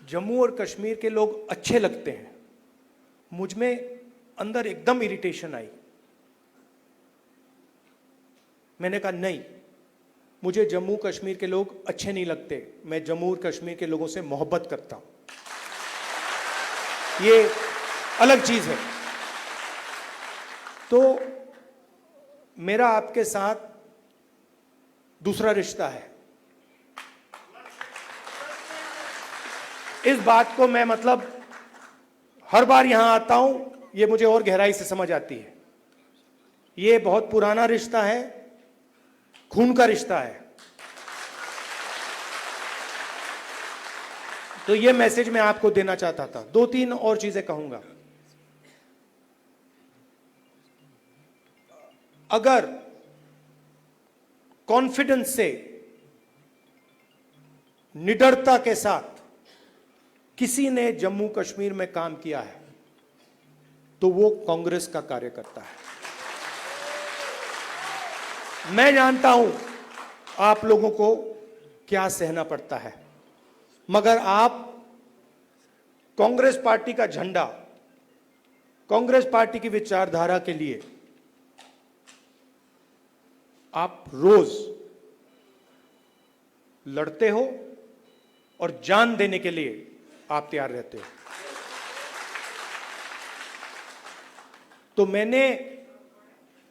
जम्मू और कश्मीर के लोग अच्छे लगते हैं। मुझ में अंदर एकदम इरिटेशन आई। मैंने कहा नहीं, मुझे जम्मू कश्मीर के लोग अच्छे नहीं लगते, मैं जम्मू और कश्मीर के लोगों से मोहब्बत करता हूं, ये अलग चीज है। तो मेरा आपके साथ दूसरा रिश्ता है। इस बात को मैं मतलब हर बार यहां आता हूं, ये मुझे और गहराई से समझ आती है। ये बहुत पुराना रिश्ता है, खून का रिश्ता है। तो ये मैसेज मैं आपको देना चाहता था। 2-3 और चीजें कहूंगा। अगर कॉन्फिडेंस से, निडरता के साथ किसी ने जम्मू कश्मीर में काम किया है तो वो कांग्रेस का कार्यकर्ता है। मैं जानता हूं आप लोगों को क्या सहना पड़ता है, मगर आप कांग्रेस पार्टी का झंडा, कांग्रेस पार्टी की विचारधारा के लिए आप रोज लड़ते हो और जान देने के लिए आप तैयार रहते हो। तो मैंने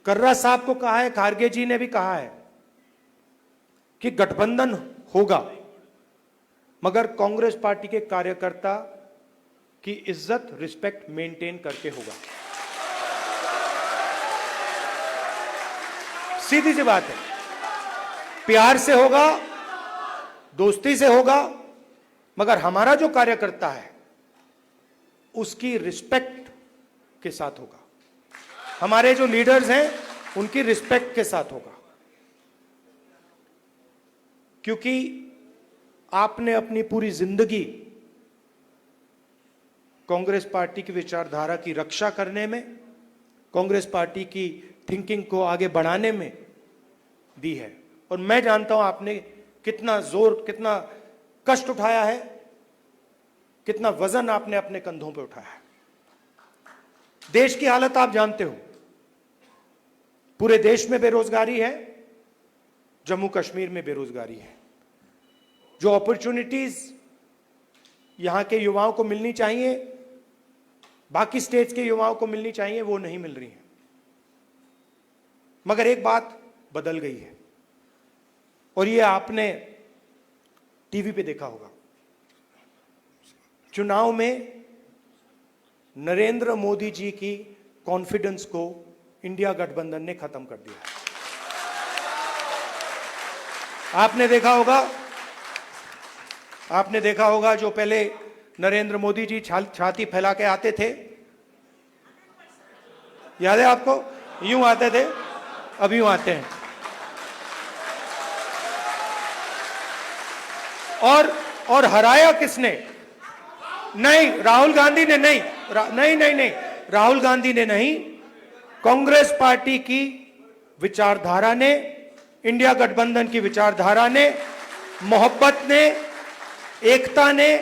कर्रा साहब को कहा है, खारगे जी ने भी कहा है कि गठबंधन होगा, मगर कांग्रेस पार्टी के कार्यकर्ता की इज्जत, रिस्पेक्ट मेंटेन करके होगा। सीधी सी बात है, प्यार से होगा, दोस्ती से होगा, मगर हमारा जो कार्यकर्ता है उसकी रिस्पेक्ट के साथ होगा। हमारे जो लीडर्स हैं उनकी रिस्पेक्ट के साथ होगा। क्योंकि आपने अपनी पूरी जिंदगी कांग्रेस पार्टी की विचारधारा की रक्षा करने में, कांग्रेस पार्टी की थिंकिंग को आगे बढ़ाने में दी है। और मैं जानता हूं आपने कितना जोर, कितना कष्ट उठाया है, कितना वजन आपने अपने कंधों पे उठाया है। देश की हालत आप जानते हो, पूरे देश में बेरोजगारी है, जम्मू कश्मीर में बेरोजगारी है। जो अपॉर्चुनिटीज यहां के युवाओं को मिलनी चाहिए, बाकी स्टेट्स के युवाओं को मिलनी चाहिए, वो नहीं मिल रही है। मगर एक बात बदल गई है और ये आपने टीवी पे देखा होगा। चुनाव में नरेंद्र मोदी जी की कॉन्फिडेंस को इंडिया गठबंधन ने खत्म कर दिया। आपने देखा होगा जो पहले नरेंद्र मोदी जी छाती फैला के आते थे, याद है आपको? यूं आते थे, अब यूं आते हैं। और हराया किसने? नहीं, राहुल गांधी ने नहीं, नहीं, राहुल गांधी ने नहीं, कांग्रेस पार्टी की विचारधारा ने, इंडिया गठबंधन की विचारधारा ने, मोहब्बत ने, एकता ने,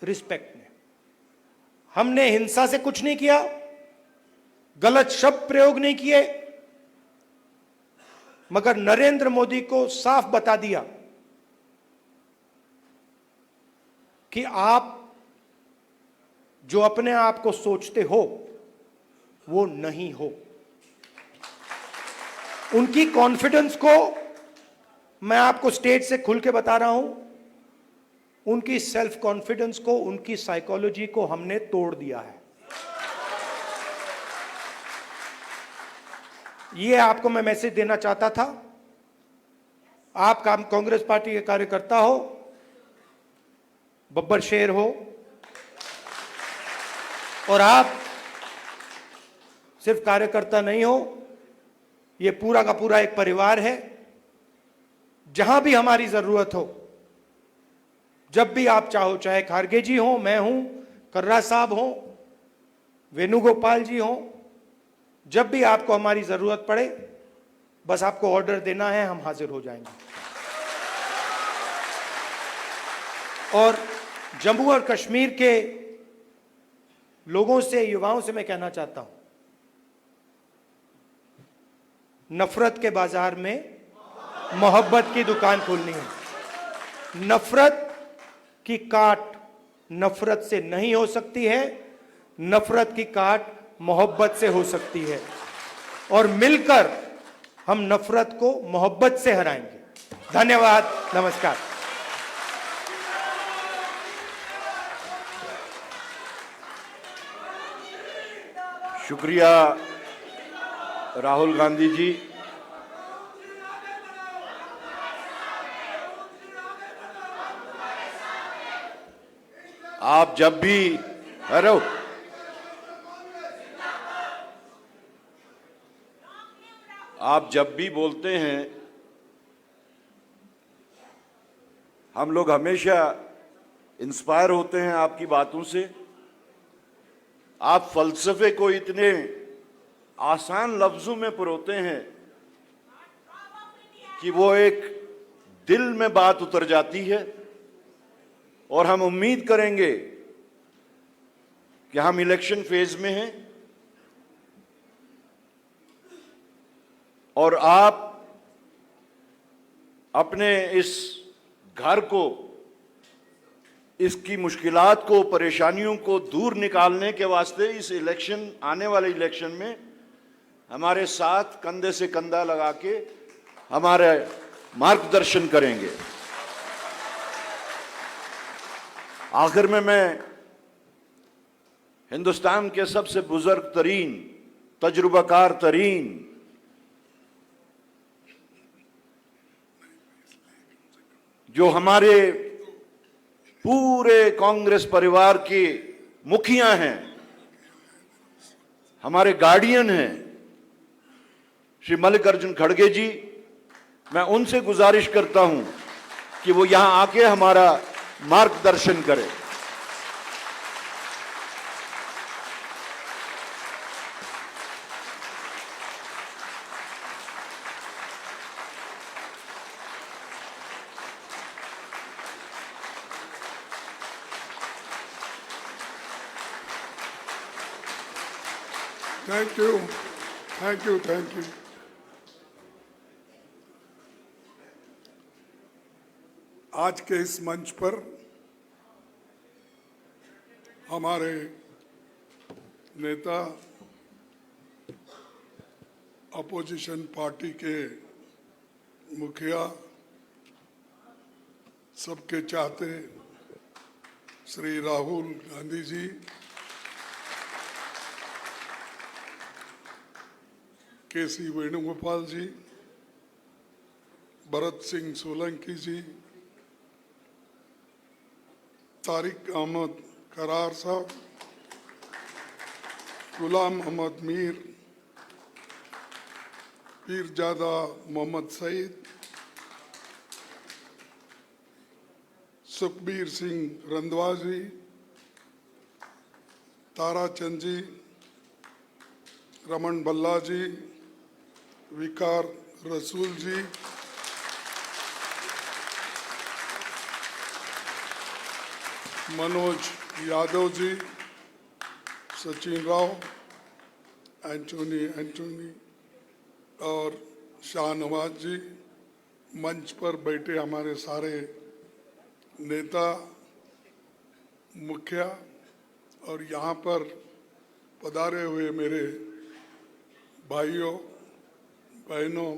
रिस्पेक्ट ने। हमने हिंसा से कुछ नहीं किया, गलत शब्द प्रयोग नहीं किए, मगर नरेंद्र मोदी को साफ बता दिया कि आप जो अपने आप को सोचते हो वो नहीं हो। उनकी कॉन्फिडेंस को मैं आपको स्टेज से खुल के बता रहा हूं, उनकी सेल्फ कॉन्फिडेंस को, उनकी साइकोलॉजी को हमने तोड़ दिया है। ये आपको मैं मैसेज देना चाहता था। आप कांग्रेस पार्टी के कार्यकर्ता हो, बब्बर शेर हो, और आप सिर्फ कार्यकर्ता नहीं हो, ये पूरा का पूरा एक परिवार है। जहां भी हमारी जरूरत हो, जब भी आप चाहो, चाहे खारगे जी हो, मैं हूं, कर्रा साहब हो, वेणुगोपाल जी हो, जब भी आपको हमारी जरूरत पड़े, बस आपको ऑर्डर देना है, हम हाजिर हो जाएंगे। और जम्मू और कश्मीर के लोगों से, युवाओं से मैं कहना चाहता हूं, नफरत के बाजार में मोहब्बत की दुकान खोलनी है। नफरत की काट नफरत से नहीं हो सकती है, नफरत की काट मोहब्बत से हो सकती है, और मिलकर हम नफरत को मोहब्बत से हराएंगे। धन्यवाद, नमस्कार। शुक्रिया राहुल गांधी जी। आप जब भी, हेलो, आप जब भी बोलते हैं, हम लोग हमेशा इंस्पायर होते हैं आपकी बातों से। आप फलसफे को इतने आसान लफ्जों में परोते हैं कि वो एक दिल में बात उतर जाती है, और हम उम्मीद करेंगे कि हम इलेक्शन फेज में हैं और आप अपने इस घर को, इसकी मुश्किलात को, परेशानियों को दूर निकालने के वास्ते इस इलेक्शन, आने वाले इलेक्शन में हमारे साथ कंधे से कंधा लगा के हमारे मार्गदर्शन करेंगे। आखिर में मैं हिंदुस्तान के सबसे बुजुर्ग तरीन, तजुर्बाकार तरीन जो हमारे पूरे कांग्रेस परिवार के मुखिया हैं, हमारे गार्डियन हैं, श्री मल्लिकार्जुन खड़गे जी, मैं उनसे गुजारिश करता हूं कि वो यहां आके हमारा मार्गदर्शन करें। Thank you, thank you, thank you. आज के इस मंच पर हमारे नेता, अपोजिशन पार्टी के मुखिया, सबके चाहते श्री राहुल गांधी जी, केसी वेणुगोपाल जी, भरत सिंह सोलंकी जी, तारिक अहमद करार साहब, गुलाम अहमद मीर, पीरजादा मोहम्मद सईद, सुखबीर सिंह रंधवा जी, ताराचंद जी, रमन भल्ला जी, विकार रसूल जी, मनोज यादव जी, सचिन राव, एंटोनी और शाहनवाज जी, मंच पर बैठे हमारे सारे नेता, मुखिया, और यहाँ पर पधारे हुए मेरे भाइयों, बहनों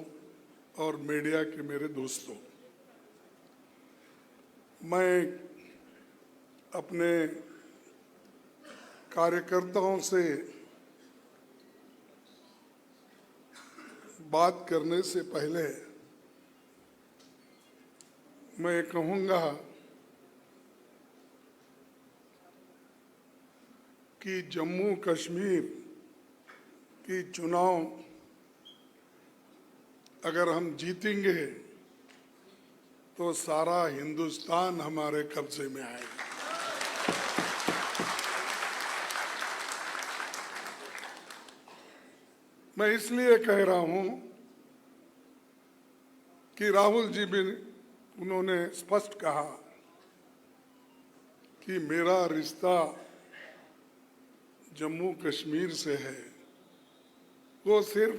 और मीडिया के मेरे दोस्तों, मैं अपने कार्यकर्ताओं से बात करने से पहले मैं कहूँगा कि जम्मू कश्मीर कि चुनाव अगर हम जीतेंगे तो सारा हिंदुस्तान हमारे कब्जे में आएगा। मैं इसलिए कह रहा हूं कि राहुल जी भी उन्होंने स्पष्ट कहा कि मेरा रिश्ता जम्मू कश्मीर से है। वो सिर्फ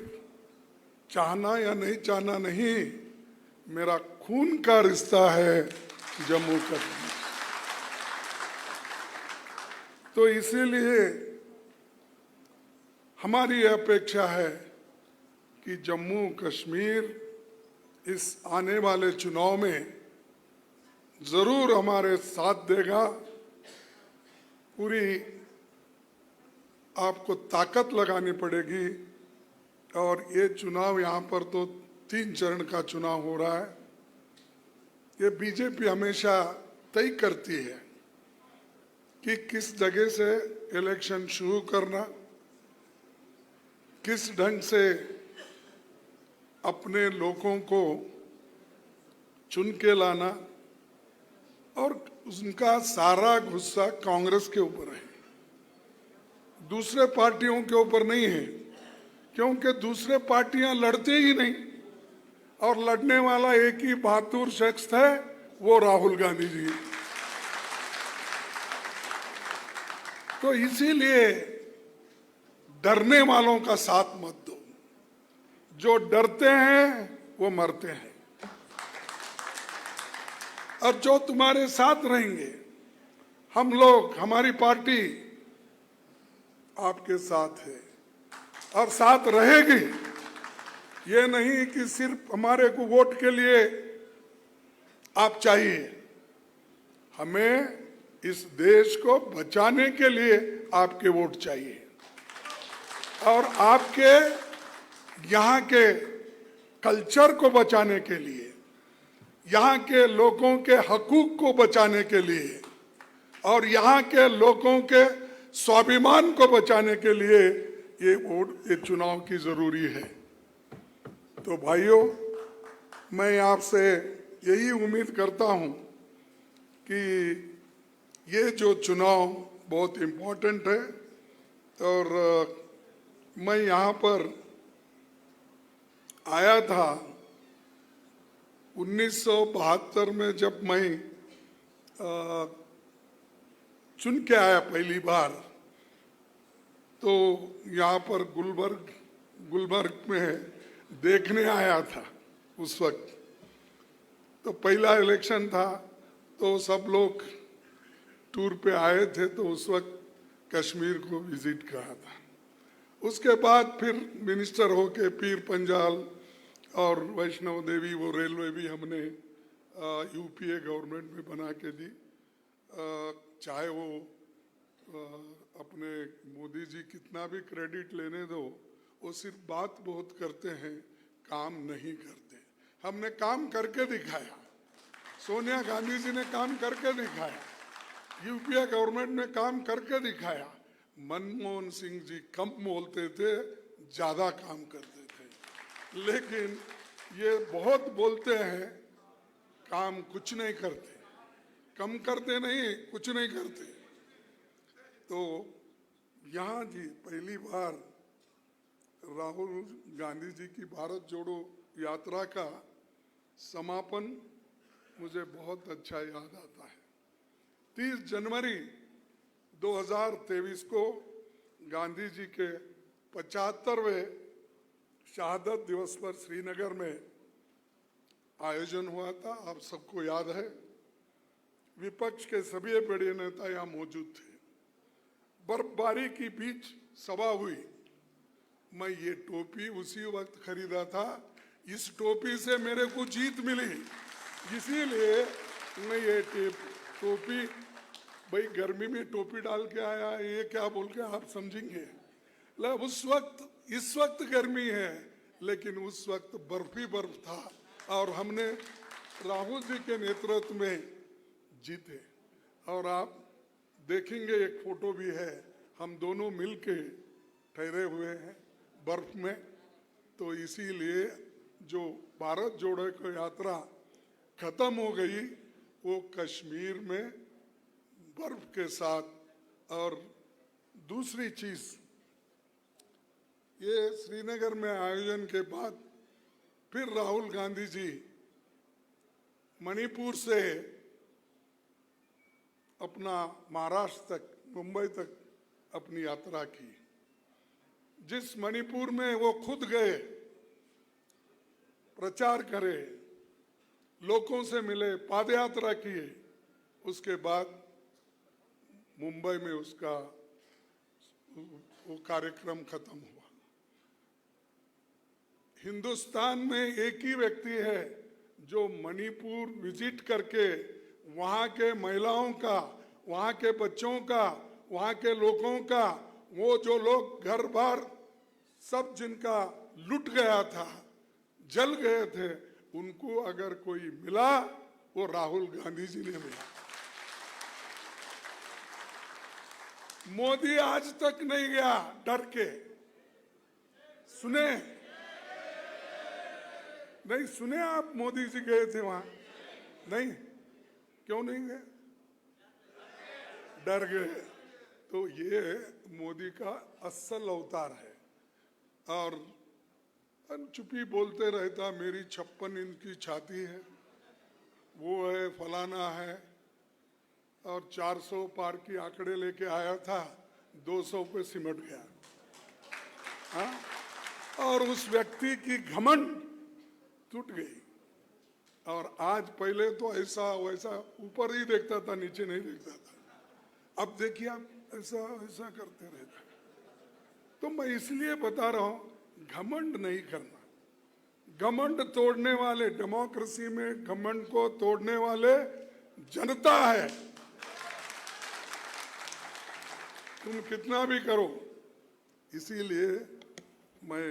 चाहना या नहीं चाहना नहीं, मेरा खून का रिश्ता है जम्मू कश्मीर। तो इसीलिए हमारी यह अपेक्षा है कि जम्मू कश्मीर इस आने वाले चुनाव में जरूर हमारे साथ देगा। पूरी आपको ताकत लगानी पड़ेगी। और ये चुनाव यहाँ पर तो 3 चरण का चुनाव हो रहा है। ये बीजेपी हमेशा तय करती है कि किस जगह से इलेक्शन शुरू करना, किस ढंग से अपने लोगों को चुन के लाना, और उनका सारा गुस्सा कांग्रेस के ऊपर है, दूसरे पार्टियों के ऊपर नहीं है, क्योंकि दूसरे पार्टियां लड़ते ही नहीं और लड़ने वाला एक ही बहादुर शख्स है, वो राहुल गांधी जी। तो इसीलिए डरने वालों का साथ मत दो। जो डरते हैं वो मरते हैं, और जो तुम्हारे साथ रहेंगे, हम लोग, हमारी पार्टी आपके साथ है और साथ रहेगी। ये नहीं कि सिर्फ हमारे को वोट के लिए आप चाहिए, हमें इस देश को बचाने के लिए आपके वोट चाहिए, और आपके यहाँ के कल्चर को बचाने के लिए, यहाँ के लोगों के हकूक को बचाने के लिए, और यहाँ के लोगों के स्वाभिमान को बचाने के लिए ये वोट, ये चुनाव की जरूरी है। तो भाइयों, मैं आपसे यही उम्मीद करता हूं कि ये जो चुनाव बहुत इम्पोर्टेंट है, और मैं यहाँ पर आया था 1972 में, जब मैं चुन के आया पहली बार, तो यहाँ पर गुलबर्ग में देखने आया था उस वक्त। तो पहला इलेक्शन था, तो सब लोग टूर पे आए थे, तो उस वक्त कश्मीर को विजिट करा था। उसके बाद फिर मिनिस्टर होके पीर पंजाल और वैष्णव देवी, वो रेलवे भी हमने यूपीए गवर्नमेंट में बना के दी। चाहे वो अपने मोदी जी कितना भी क्रेडिट लेने दो, वो सिर्फ बात बहुत करते हैं, काम नहीं करते। हमने काम करके दिखाया, सोनिया गांधी जी ने काम करके दिखाया, यूपीए गवर्नमेंट ने काम करके दिखाया। मनमोहन सिंह जी कम बोलते थे, ज्यादा काम करते थे, लेकिन ये बहुत बोलते हैं, काम कुछ नहीं करते, कम करते नहीं, कुछ नहीं करते। तो यहाँ जी पहली बार राहुल गांधी जी की भारत जोड़ो यात्रा का समापन मुझे बहुत अच्छा याद आता है। 30 जनवरी 2023 को गांधी जी के 75वें शहादत दिवस पर श्रीनगर में आयोजन हुआ था, आप सबको याद है। विपक्ष के सभी बड़े नेता यहाँ मौजूद थे। बर्फबारी के बीच सभा हुई। मैं ये टोपी उसी वक्त खरीदा था, इस टोपी से मेरे को जीत मिली, इसीलिए मैं ये टोपी, भाई गर्मी में टोपी डाल के आया, ये क्या बोल के आप समझेंगे। उस वक्त, इस वक्त गर्मी है, लेकिन उस वक्त बर्फ ही बर्फ था, और हमने राहुल जी के नेतृत्व में जीते। और आप देखेंगे एक फोटो भी है, हम दोनों मिलके ठहरे हुए हैं, बर्फ में। तो इसीलिए जो भारत जोड़ो को यात्रा खत्म हो गई, वो कश्मीर में बर्फ के साथ। और दूसरी चीज, ये श्रीनगर में आयोजन के बाद फिर राहुल गांधी जी मणिपुर से अपना महाराष्ट्र तक, मुंबई तक अपनी यात्रा की। जिस मणिपुर में वो खुद गए, प्रचार करे, लोगों से मिले, पादयात्रा किए, उसके बाद मुंबई में उसका वो कार्यक्रम खत्म हुआ। हिंदुस्तान में एक ही व्यक्ति है जो मणिपुर विजिट करके वहाँ के महिलाओं का, वहाँ के बच्चों का, वहाँ के लोगों का, वो जो लोग घर बार सब जिनका लुट गया था, जल गए थे, उनको अगर कोई मिला, वो राहुल गांधी जी ने मिला। मोदी आज तक नहीं गया डर के। सुने नहीं? सुने आप मोदी जी गए थे वहां? नहीं? क्यों नहीं गए? डर गए। तो ये मोदी का असल अवतार है। और चुप्पी बोलते रहता, मेरी 56 इंच की छाती है, वो है, फलाना है, और 400 पार की आंकड़े लेके आया था, 200 पे सिमट गया। हाँ? और उस व्यक्ति की घमंड टूट गई। और आज, पहले तो ऐसा वैसा ऊपर ही देखता था, नीचे नहीं देखता था। अब देखिए आप ऐसा ऐसा करते रहते। तो मैं इसलिए बता रहा हूं, घमंड नहीं करना। घमंड तोड़ने वाले, डेमोक्रेसी में घमंड को तोड़ने वाले जनता है। तुम कितना भी करो। इसीलिए मैं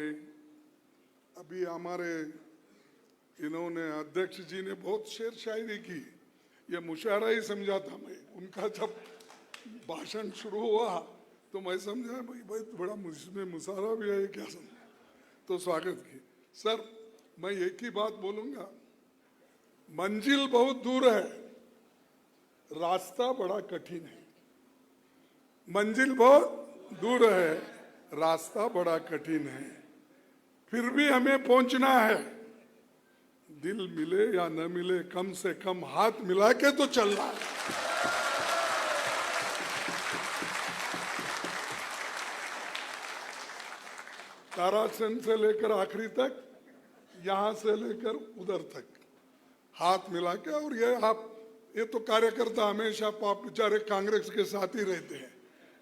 अभी हमारे इन्होंने अध्यक्ष जी ने बहुत शेर शायरी की, ये मुशायरा ही समझा था मैं। उनका जब भाषण शुरू हुआ तो मैं समझा भाई बड़ा मुझमें मुशायरा भी है, क्या समझा, तो स्वागत की। सर, मैं एक ही बात बोलूंगा, मंजिल बहुत दूर है, रास्ता बड़ा कठिन है। मंजिल बहुत दूर है, रास्ता बड़ा कठिन है, फिर भी हमें पहुंचना है। दिल मिले या न मिले, कम से कम हाथ मिला के तो चलना है। तारासन से लेकर आखिरी तक, यहां से लेकर उधर तक हाथ मिला के। और ये तो कार्यकर्ता हमेशा आप बेचारे कांग्रेस के साथ ही रहते हैं,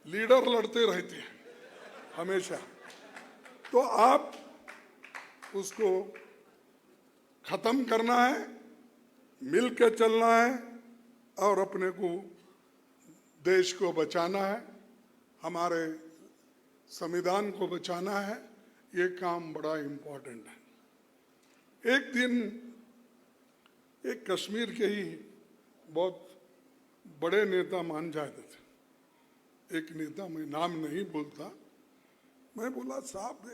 लीडर लड़ते रहते हैं हमेशा। तो आप उसको खत्म करना है, मिल के चलना है, और अपने को, देश को बचाना है, हमारे संविधान को बचाना है। ये काम बड़ा इम्पोर्टेंट है। एक दिन एक कश्मीर के ही बहुत बड़े नेता मान जाते थे, एक नेता, मैं नाम नहीं बोलता, मैं बोला, साहब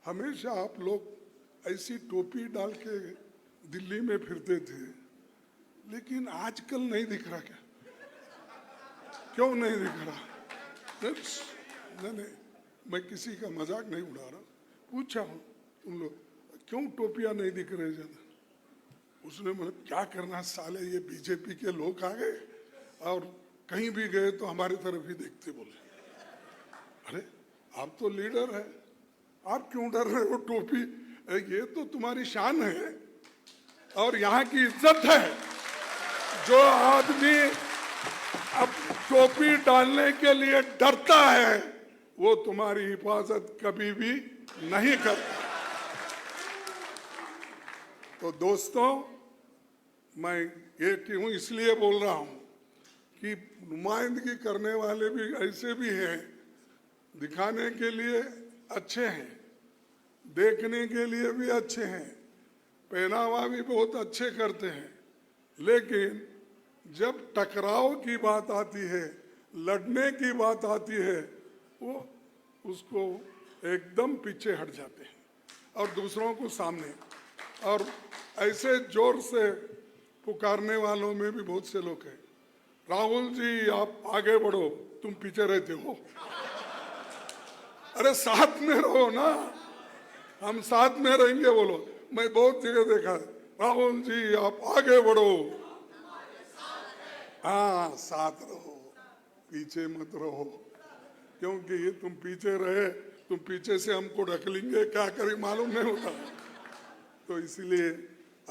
हमेशा आप लोग ऐसी टोपी डाल के दिल्ली में फिरते थे, लेकिन आजकल नहीं दिख रहा। क्या? क्यों नहीं दिख रहा? नहीं, मैं किसी का मजाक नहीं उड़ा रहा, पूछा हूँ, तुम लोग क्यों टोपियां नहीं दिख रहे ज्यादा? उसने बोला, क्या करना साले, ये बीजेपी के लोग आ गए और कहीं भी गए तो हमारी तरफ ही देखते। बोले, अरे आप तो लीडर है, आप क्यों डर रहे हो? टोपी ये तो तुम्हारी शान है और यहाँ की इज्जत है। जो आदमी अब टोपी डालने के लिए डरता है, वो तुम्हारी हिफाजत कभी भी नहीं करता। तो दोस्तों, मैं ये क्यों इसलिए बोल रहा हूं कि नुमाइंदगी करने वाले भी ऐसे भी हैं, दिखाने के लिए अच्छे हैं, देखने के लिए भी अच्छे हैं, पहनावा भी बहुत अच्छे करते हैं, लेकिन जब टकराव की बात आती है, लड़ने की बात आती है, वो उसको एकदम पीछे हट जाते हैं और दूसरों को सामने, और ऐसे जोर से पुकारने वालों में भी बहुत से लोग हैं, राहुल जी आप आगे बढ़ो, तुम पीछे रहते हो। अरे साथ में रहो ना, हम साथ में रहेंगे बोलो। मैं बहुत जगह देखा, राहुल जी आप आगे बढ़ो, हाँ साथ रहो, पीछे मत रहो, क्योंकि ये तुम पीछे रहे, तुम पीछे से हमको ढकलेंगे, क्या करें मालूम नहीं होता। तो इसीलिए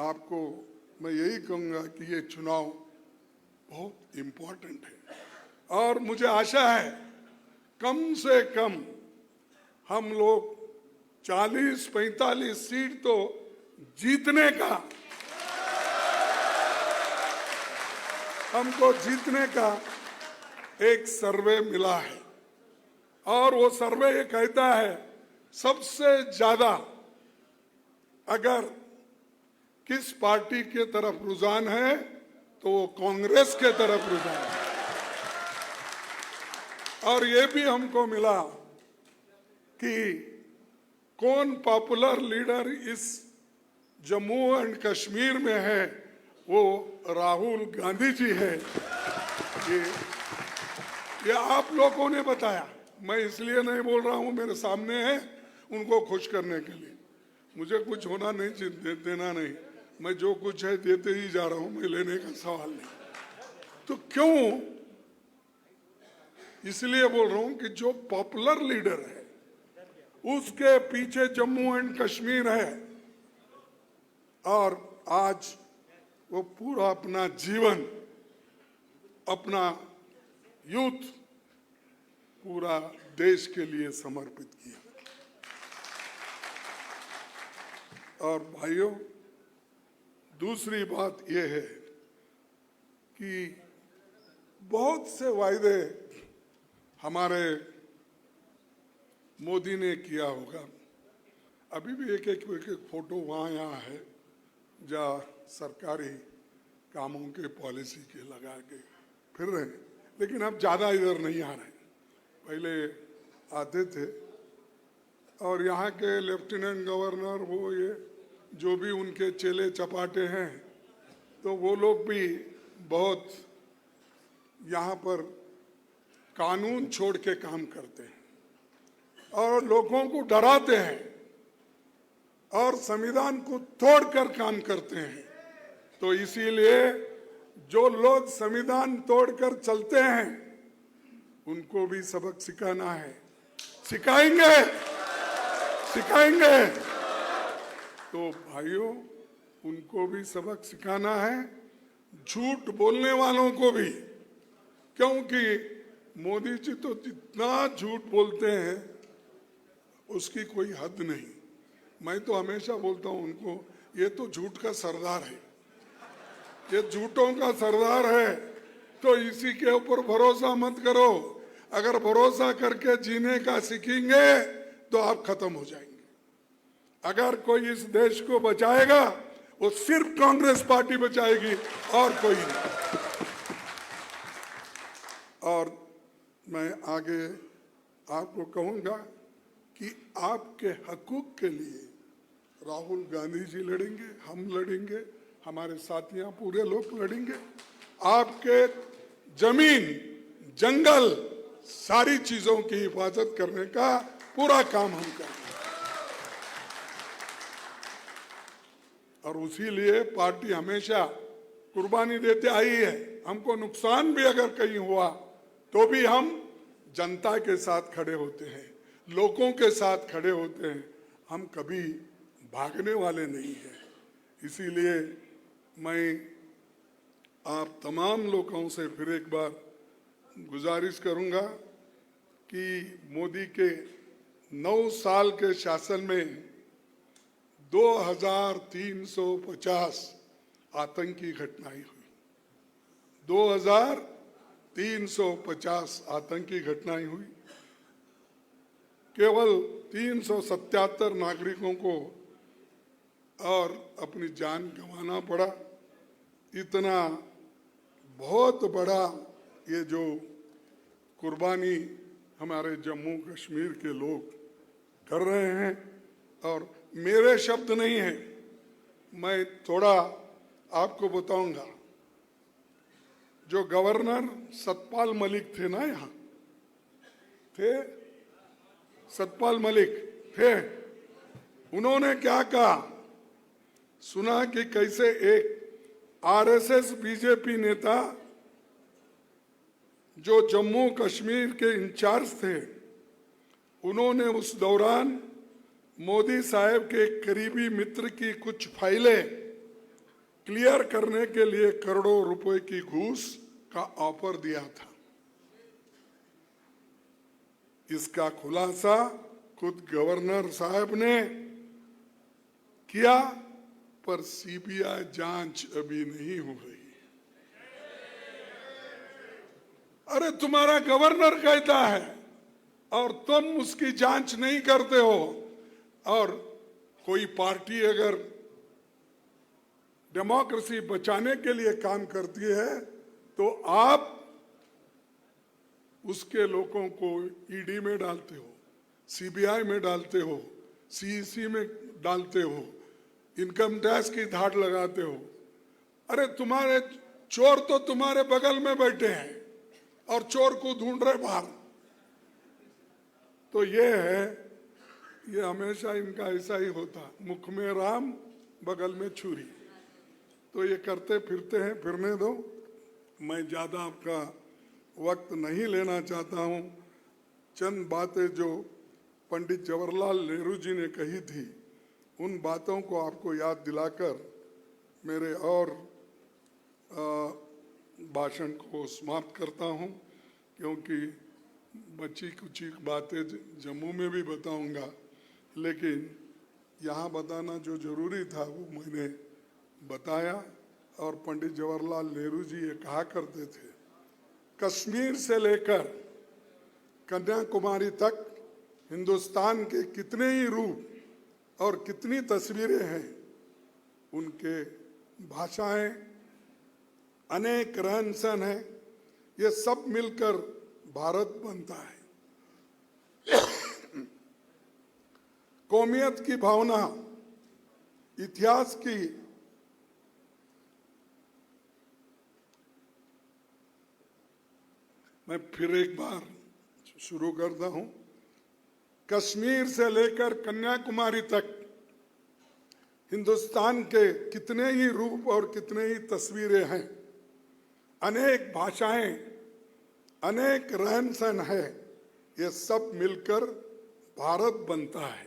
आपको मैं यही कहूंगा कि ये चुनाव बहुत इम्पोर्टेंट है और मुझे आशा है कम से कम हम लोग 40-45 सीट तो जीतने का, हमको जीतने का एक सर्वे मिला है और वो सर्वे ये कहता है सबसे ज्यादा अगर किस पार्टी के तरफ रुझान है तो वो कांग्रेस के तरफ रुझान है। और ये भी हमको मिला कि कौन पॉपुलर लीडर इस जम्मू एंड कश्मीर में है, वो राहुल गांधी जी है। ये आप लोगों ने बताया, मैं इसलिए नहीं बोल रहा हूं, मेरे सामने है, उनको खुश करने के लिए। मुझे कुछ होना नहीं, देना नहीं, मैं जो कुछ है देते ही जा रहा हूं, मैं लेने का सवाल नहीं। तो क्यों इसलिए बोल रहा हूं कि जो पॉपुलर लीडर है उसके पीछे जम्मू एंड कश्मीर है और आज वो पूरा अपना जीवन, अपना यूथ पूरा देश के लिए समर्पित किया। और भाइयों, दूसरी बात यह है कि बहुत से वायदे हमारे मोदी ने किया होगा। अभी भी एक एक फोटो वहाँ यहाँ है जहाँ सरकारी कामों के पॉलिसी के लगा के फिर रहे, लेकिन अब ज़्यादा इधर नहीं आ रहे, पहले आते थे। और यहाँ के लेफ्टिनेंट गवर्नर वो ये जो भी उनके चेले चपाटे हैं, तो वो लोग भी बहुत यहाँ पर कानून छोड़ के काम करते हैं और लोगों को डराते हैं और संविधान को तोड़कर काम करते हैं। तो इसीलिए जो लोग संविधान तोड़कर चलते हैं उनको भी सबक सिखाना है, सिखाएंगे सिखाएंगे। तो भाइयों, उनको भी सबक सिखाना है, झूठ बोलने वालों को भी, क्योंकि मोदी जी तो जितना झूठ बोलते हैं उसकी कोई हद नहीं। मैं तो हमेशा बोलता हूं उनको, ये तो झूठ का सरदार है, ये झूठों का सरदार है, तो इसी के ऊपर भरोसा मत करो। अगर भरोसा करके जीने का सीखेंगे तो आप खत्म हो जाएंगे। अगर कोई इस देश को बचाएगा वो सिर्फ कांग्रेस पार्टी बचाएगी और कोई नहीं। और मैं आगे आपको कहूंगा कि आपके हकूक के लिए राहुल गांधी जी लड़ेंगे, हम लड़ेंगे, हमारे साथियां पूरे लोग लड़ेंगे। आपके जमीन, जंगल, सारी चीजों की हिफाजत करने का पूरा काम हम करेंगे। और उसी लिए पार्टी हमेशा कुर्बानी देते आई है। हमको नुकसान भी अगर कहीं हुआ तो भी हम जनता के साथ खड़े होते हैं, लोगों के साथ खड़े होते हैं, हम कभी भागने वाले नहीं हैं। इसीलिए मैं आप तमाम लोगों से फिर एक बार गुजारिश करूंगा कि मोदी के 9 साल के शासन में 2350 आतंकी घटनाएं हुई। 2350 आतंकी घटनाएं हुई। केवल 377 नागरिकों को और अपनी जान गंवाना पड़ा। इतना बहुत बड़ा ये जो कुर्बानी हमारे जम्मू कश्मीर के लोग कर रहे हैं। और मेरे शब्द नहीं है, मैं थोड़ा आपको बताऊंगा। जो गवर्नर सतपाल मलिक थे ना, यहाँ थे, सतपाल मलिक थे, उन्होंने क्या कहा सुना कि कैसे एक आरएसएस बीजेपी नेता जो जम्मू कश्मीर के इंचार्ज थे, उन्होंने उस दौरान मोदी साहब के करीबी मित्र की कुछ फाइलें क्लियर करने के लिए करोड़ों रुपए की घूस का ऑफर दिया था। इसका खुलासा खुद गवर्नर साहब ने किया, पर सीबीआई जांच अभी नहीं हो रही। अरे तुम्हारा गवर्नर कहता है और तुम उसकी जांच नहीं करते हो। और कोई पार्टी अगर डेमोक्रेसी बचाने के लिए काम करती है तो आप उसके लोगों को ईडी में डालते हो, सीबीआई में डालते हो, सीईसी में डालते हो, इनकम टैक्स की धाड़ लगाते हो। अरे तुम्हारे चोर तो तुम्हारे बगल में बैठे हैं और चोर को ढूंढ रहे बाहर। तो ये है, ये हमेशा इनका ऐसा ही होता, मुख में राम बगल में छुरी। तो ये करते फिरते हैं, फिरने दो। मैं ज्यादा आपका वक्त नहीं लेना चाहता हूं। चंद बातें जो पंडित जवाहरलाल नेहरू जी ने कही थी, उन बातों को आपको याद दिलाकर मेरे और भाषण को समाप्त करता हूं, क्योंकि बची कुछ बातें जम्मू में भी बताऊंगा, लेकिन यहाँ बताना जो जरूरी था वो मैंने बताया। और पंडित जवाहरलाल नेहरू जी ये कहा करते थे, कश्मीर से लेकर कन्याकुमारी तक हिंदुस्तान के कितने ही रूप और कितनी तस्वीरें हैं, उनके भाषाएं, अनेक रहन सहन है, ये सब मिलकर भारत बनता है। कौमियत की भावना, इतिहास की मैं फिर एक बार शुरू करता हूं। कश्मीर से लेकर कन्याकुमारी तक हिंदुस्तान के कितने ही रूप और कितने ही तस्वीरें हैं, अनेक भाषाएं, अनेक रहन सहन है, ये सब मिलकर भारत बनता है।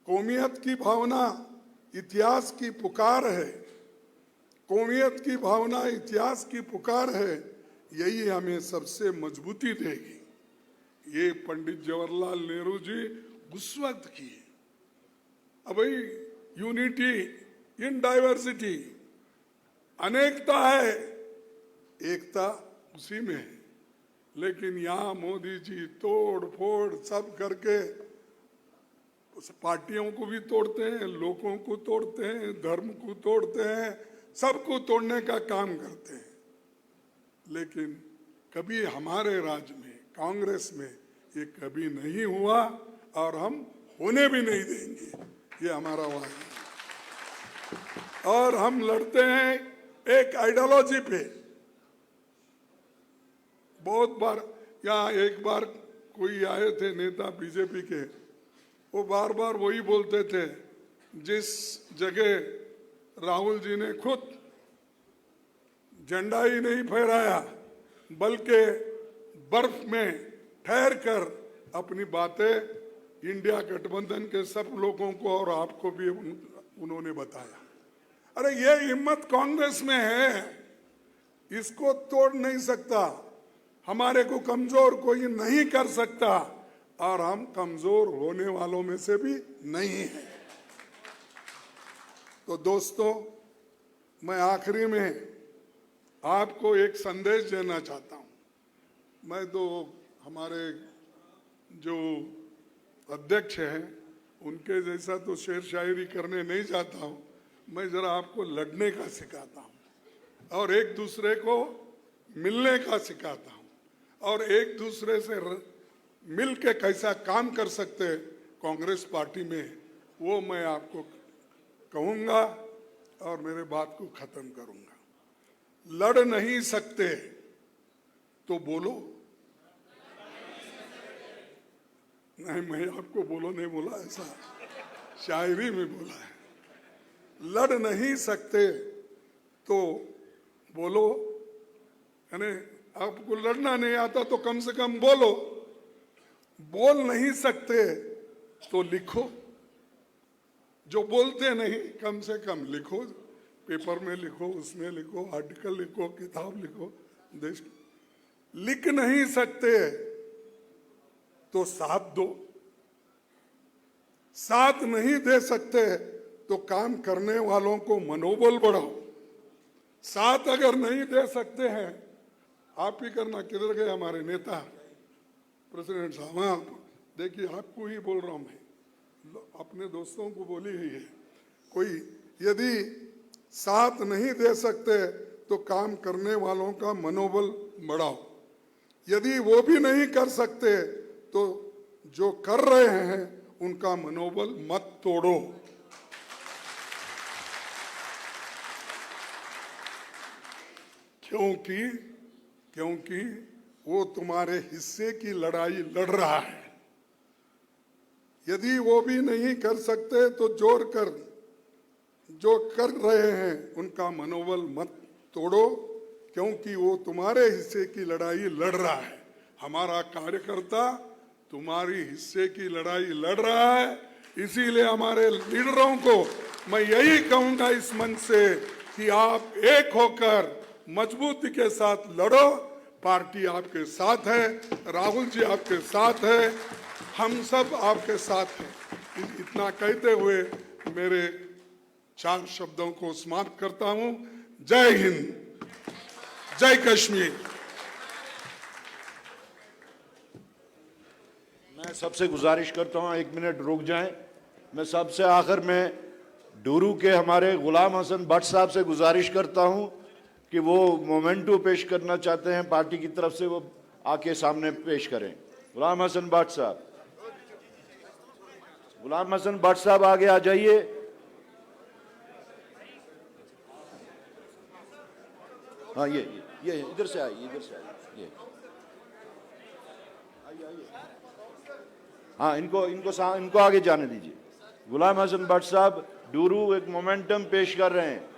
कौमियत की भावना इतिहास की पुकार है, कौमियत की भावना इतिहास की पुकार है, यही हमें सबसे मजबूती देगी। ये पंडित जवाहरलाल नेहरू जी उस वक्त की। अब भाई यूनिटी इन डाइवर्सिटी, अनेकता है, एकता उसी में है। लेकिन यहाँ मोदी जी तोड़ फोड़ सब करके पार्टियों को भी तोड़ते हैं, लोगों को तोड़ते हैं, धर्म को तोड़ते हैं, सबको तोड़ने का काम करते हैं। लेकिन कभी हमारे राज्य में, कांग्रेस में ये कभी नहीं हुआ और हम होने भी नहीं देंगे, ये हमारा वादा है। और हम लड़ते हैं एक आइडियोलॉजी पे। बहुत बार यहाँ एक बार कोई आए थे नेता बीजेपी के, वो बार बार वही बोलते थे, जिस जगह राहुल जी ने खुद झंडा ही नहीं फहराया बल्कि बर्फ में ठहर कर अपनी बातें इंडिया गठबंधन के सब लोगों को और आपको भी उन्होंने बताया। अरे ये हिम्मत कांग्रेस में है, इसको तोड़ नहीं सकता, हमारे को कमजोर कोई नहीं कर सकता और हम कमजोर होने वालों में से भी नहीं हैं। तो दोस्तों, मैं आखिरी में आपको एक संदेश देना चाहता हूं। मैं तो हमारे जो अध्यक्ष हैं उनके जैसा तो शेर शायरी करने नहीं जाता हूं, मैं जरा आपको लड़ने का सिखाता हूं और एक दूसरे को मिलने का सिखाता हूं और एक दूसरे से मिल के कैसा काम कर सकते कांग्रेस पार्टी में, वो मैं आपको कहूंगा और मेरे बात को खत्म करूंगा। लड़ नहीं सकते तो बोलो। नहीं, मैं आपको बोलो नहीं बोला, ऐसा शायरी में बोला है। लड़ नहीं सकते तो बोलो, यानी आपको लड़ना नहीं आता तो कम से कम बोलो। बोल नहीं सकते तो लिखो। जो बोलते नहीं कम से कम लिखो, पेपर में लिखो, उसमें लिखो, आर्टिकल लिखो, किताब लिखो। देश लिख नहीं सकते तो साथ दो। साथ नहीं दे सकते तो काम करने वालों को मनोबल बढ़ाओ। साथ अगर नहीं दे सकते हैं, आप ही करना। किधर गए हमारे नेता प्रेसिडेंट साहब? आप देखिए, आपको ही बोल रहा हूं मैं, अपने दोस्तों को बोली ही है। कोई यदि साथ नहीं दे सकते तो काम करने वालों का मनोबल बढ़ाओ। यदि वो भी नहीं कर सकते तो जो कर रहे हैं उनका मनोबल मत तोड़ो। क्योंकि वो तुम्हारे हिस्से की लड़ाई लड़ रहा है। यदि वो भी नहीं कर सकते तो जो कर रहे हैं उनका मनोबल मत तोड़ो, क्योंकि वो तुम्हारे हिस्से की लड़ाई लड़ रहा है। हमारा कार्यकर्ता तुम्हारी हिस्से की लड़ाई लड़ रहा है। इसीलिए हमारे लीडरों को मैं यही कहूंगा इस मंच से कि आप एक होकर मजबूती के साथ लड़ो। पार्टी आपके साथ है, राहुल जी आपके साथ है, हम सब आपके साथ हैं। इतना कहते हुए मेरे 4 शब्दों को समाप्त करता हूं। जय हिंद, जय कश्मीर। मैं सबसे गुजारिश करता हूं 1 मिनट रुक जाएं। मैं सबसे आखिर में डूरू के हमारे गुलाम हसन भट्ट साहब से गुजारिश करता हूं कि वो मोमेंटो पेश करना चाहते हैं पार्टी की तरफ से, वो आके सामने पेश करें। गुलाम हसन भट्ट साहब, गुलाम हसन भट्ट साहब आगे आ जाइए। हाँ, ये इधर से आइए, इधर से आइए। ये आइए। हाँ, इनको आगे जाने दीजिए। गुलाम हसन भट्ट साहब डूरू एक मोमेंटम पेश कर रहे हैं।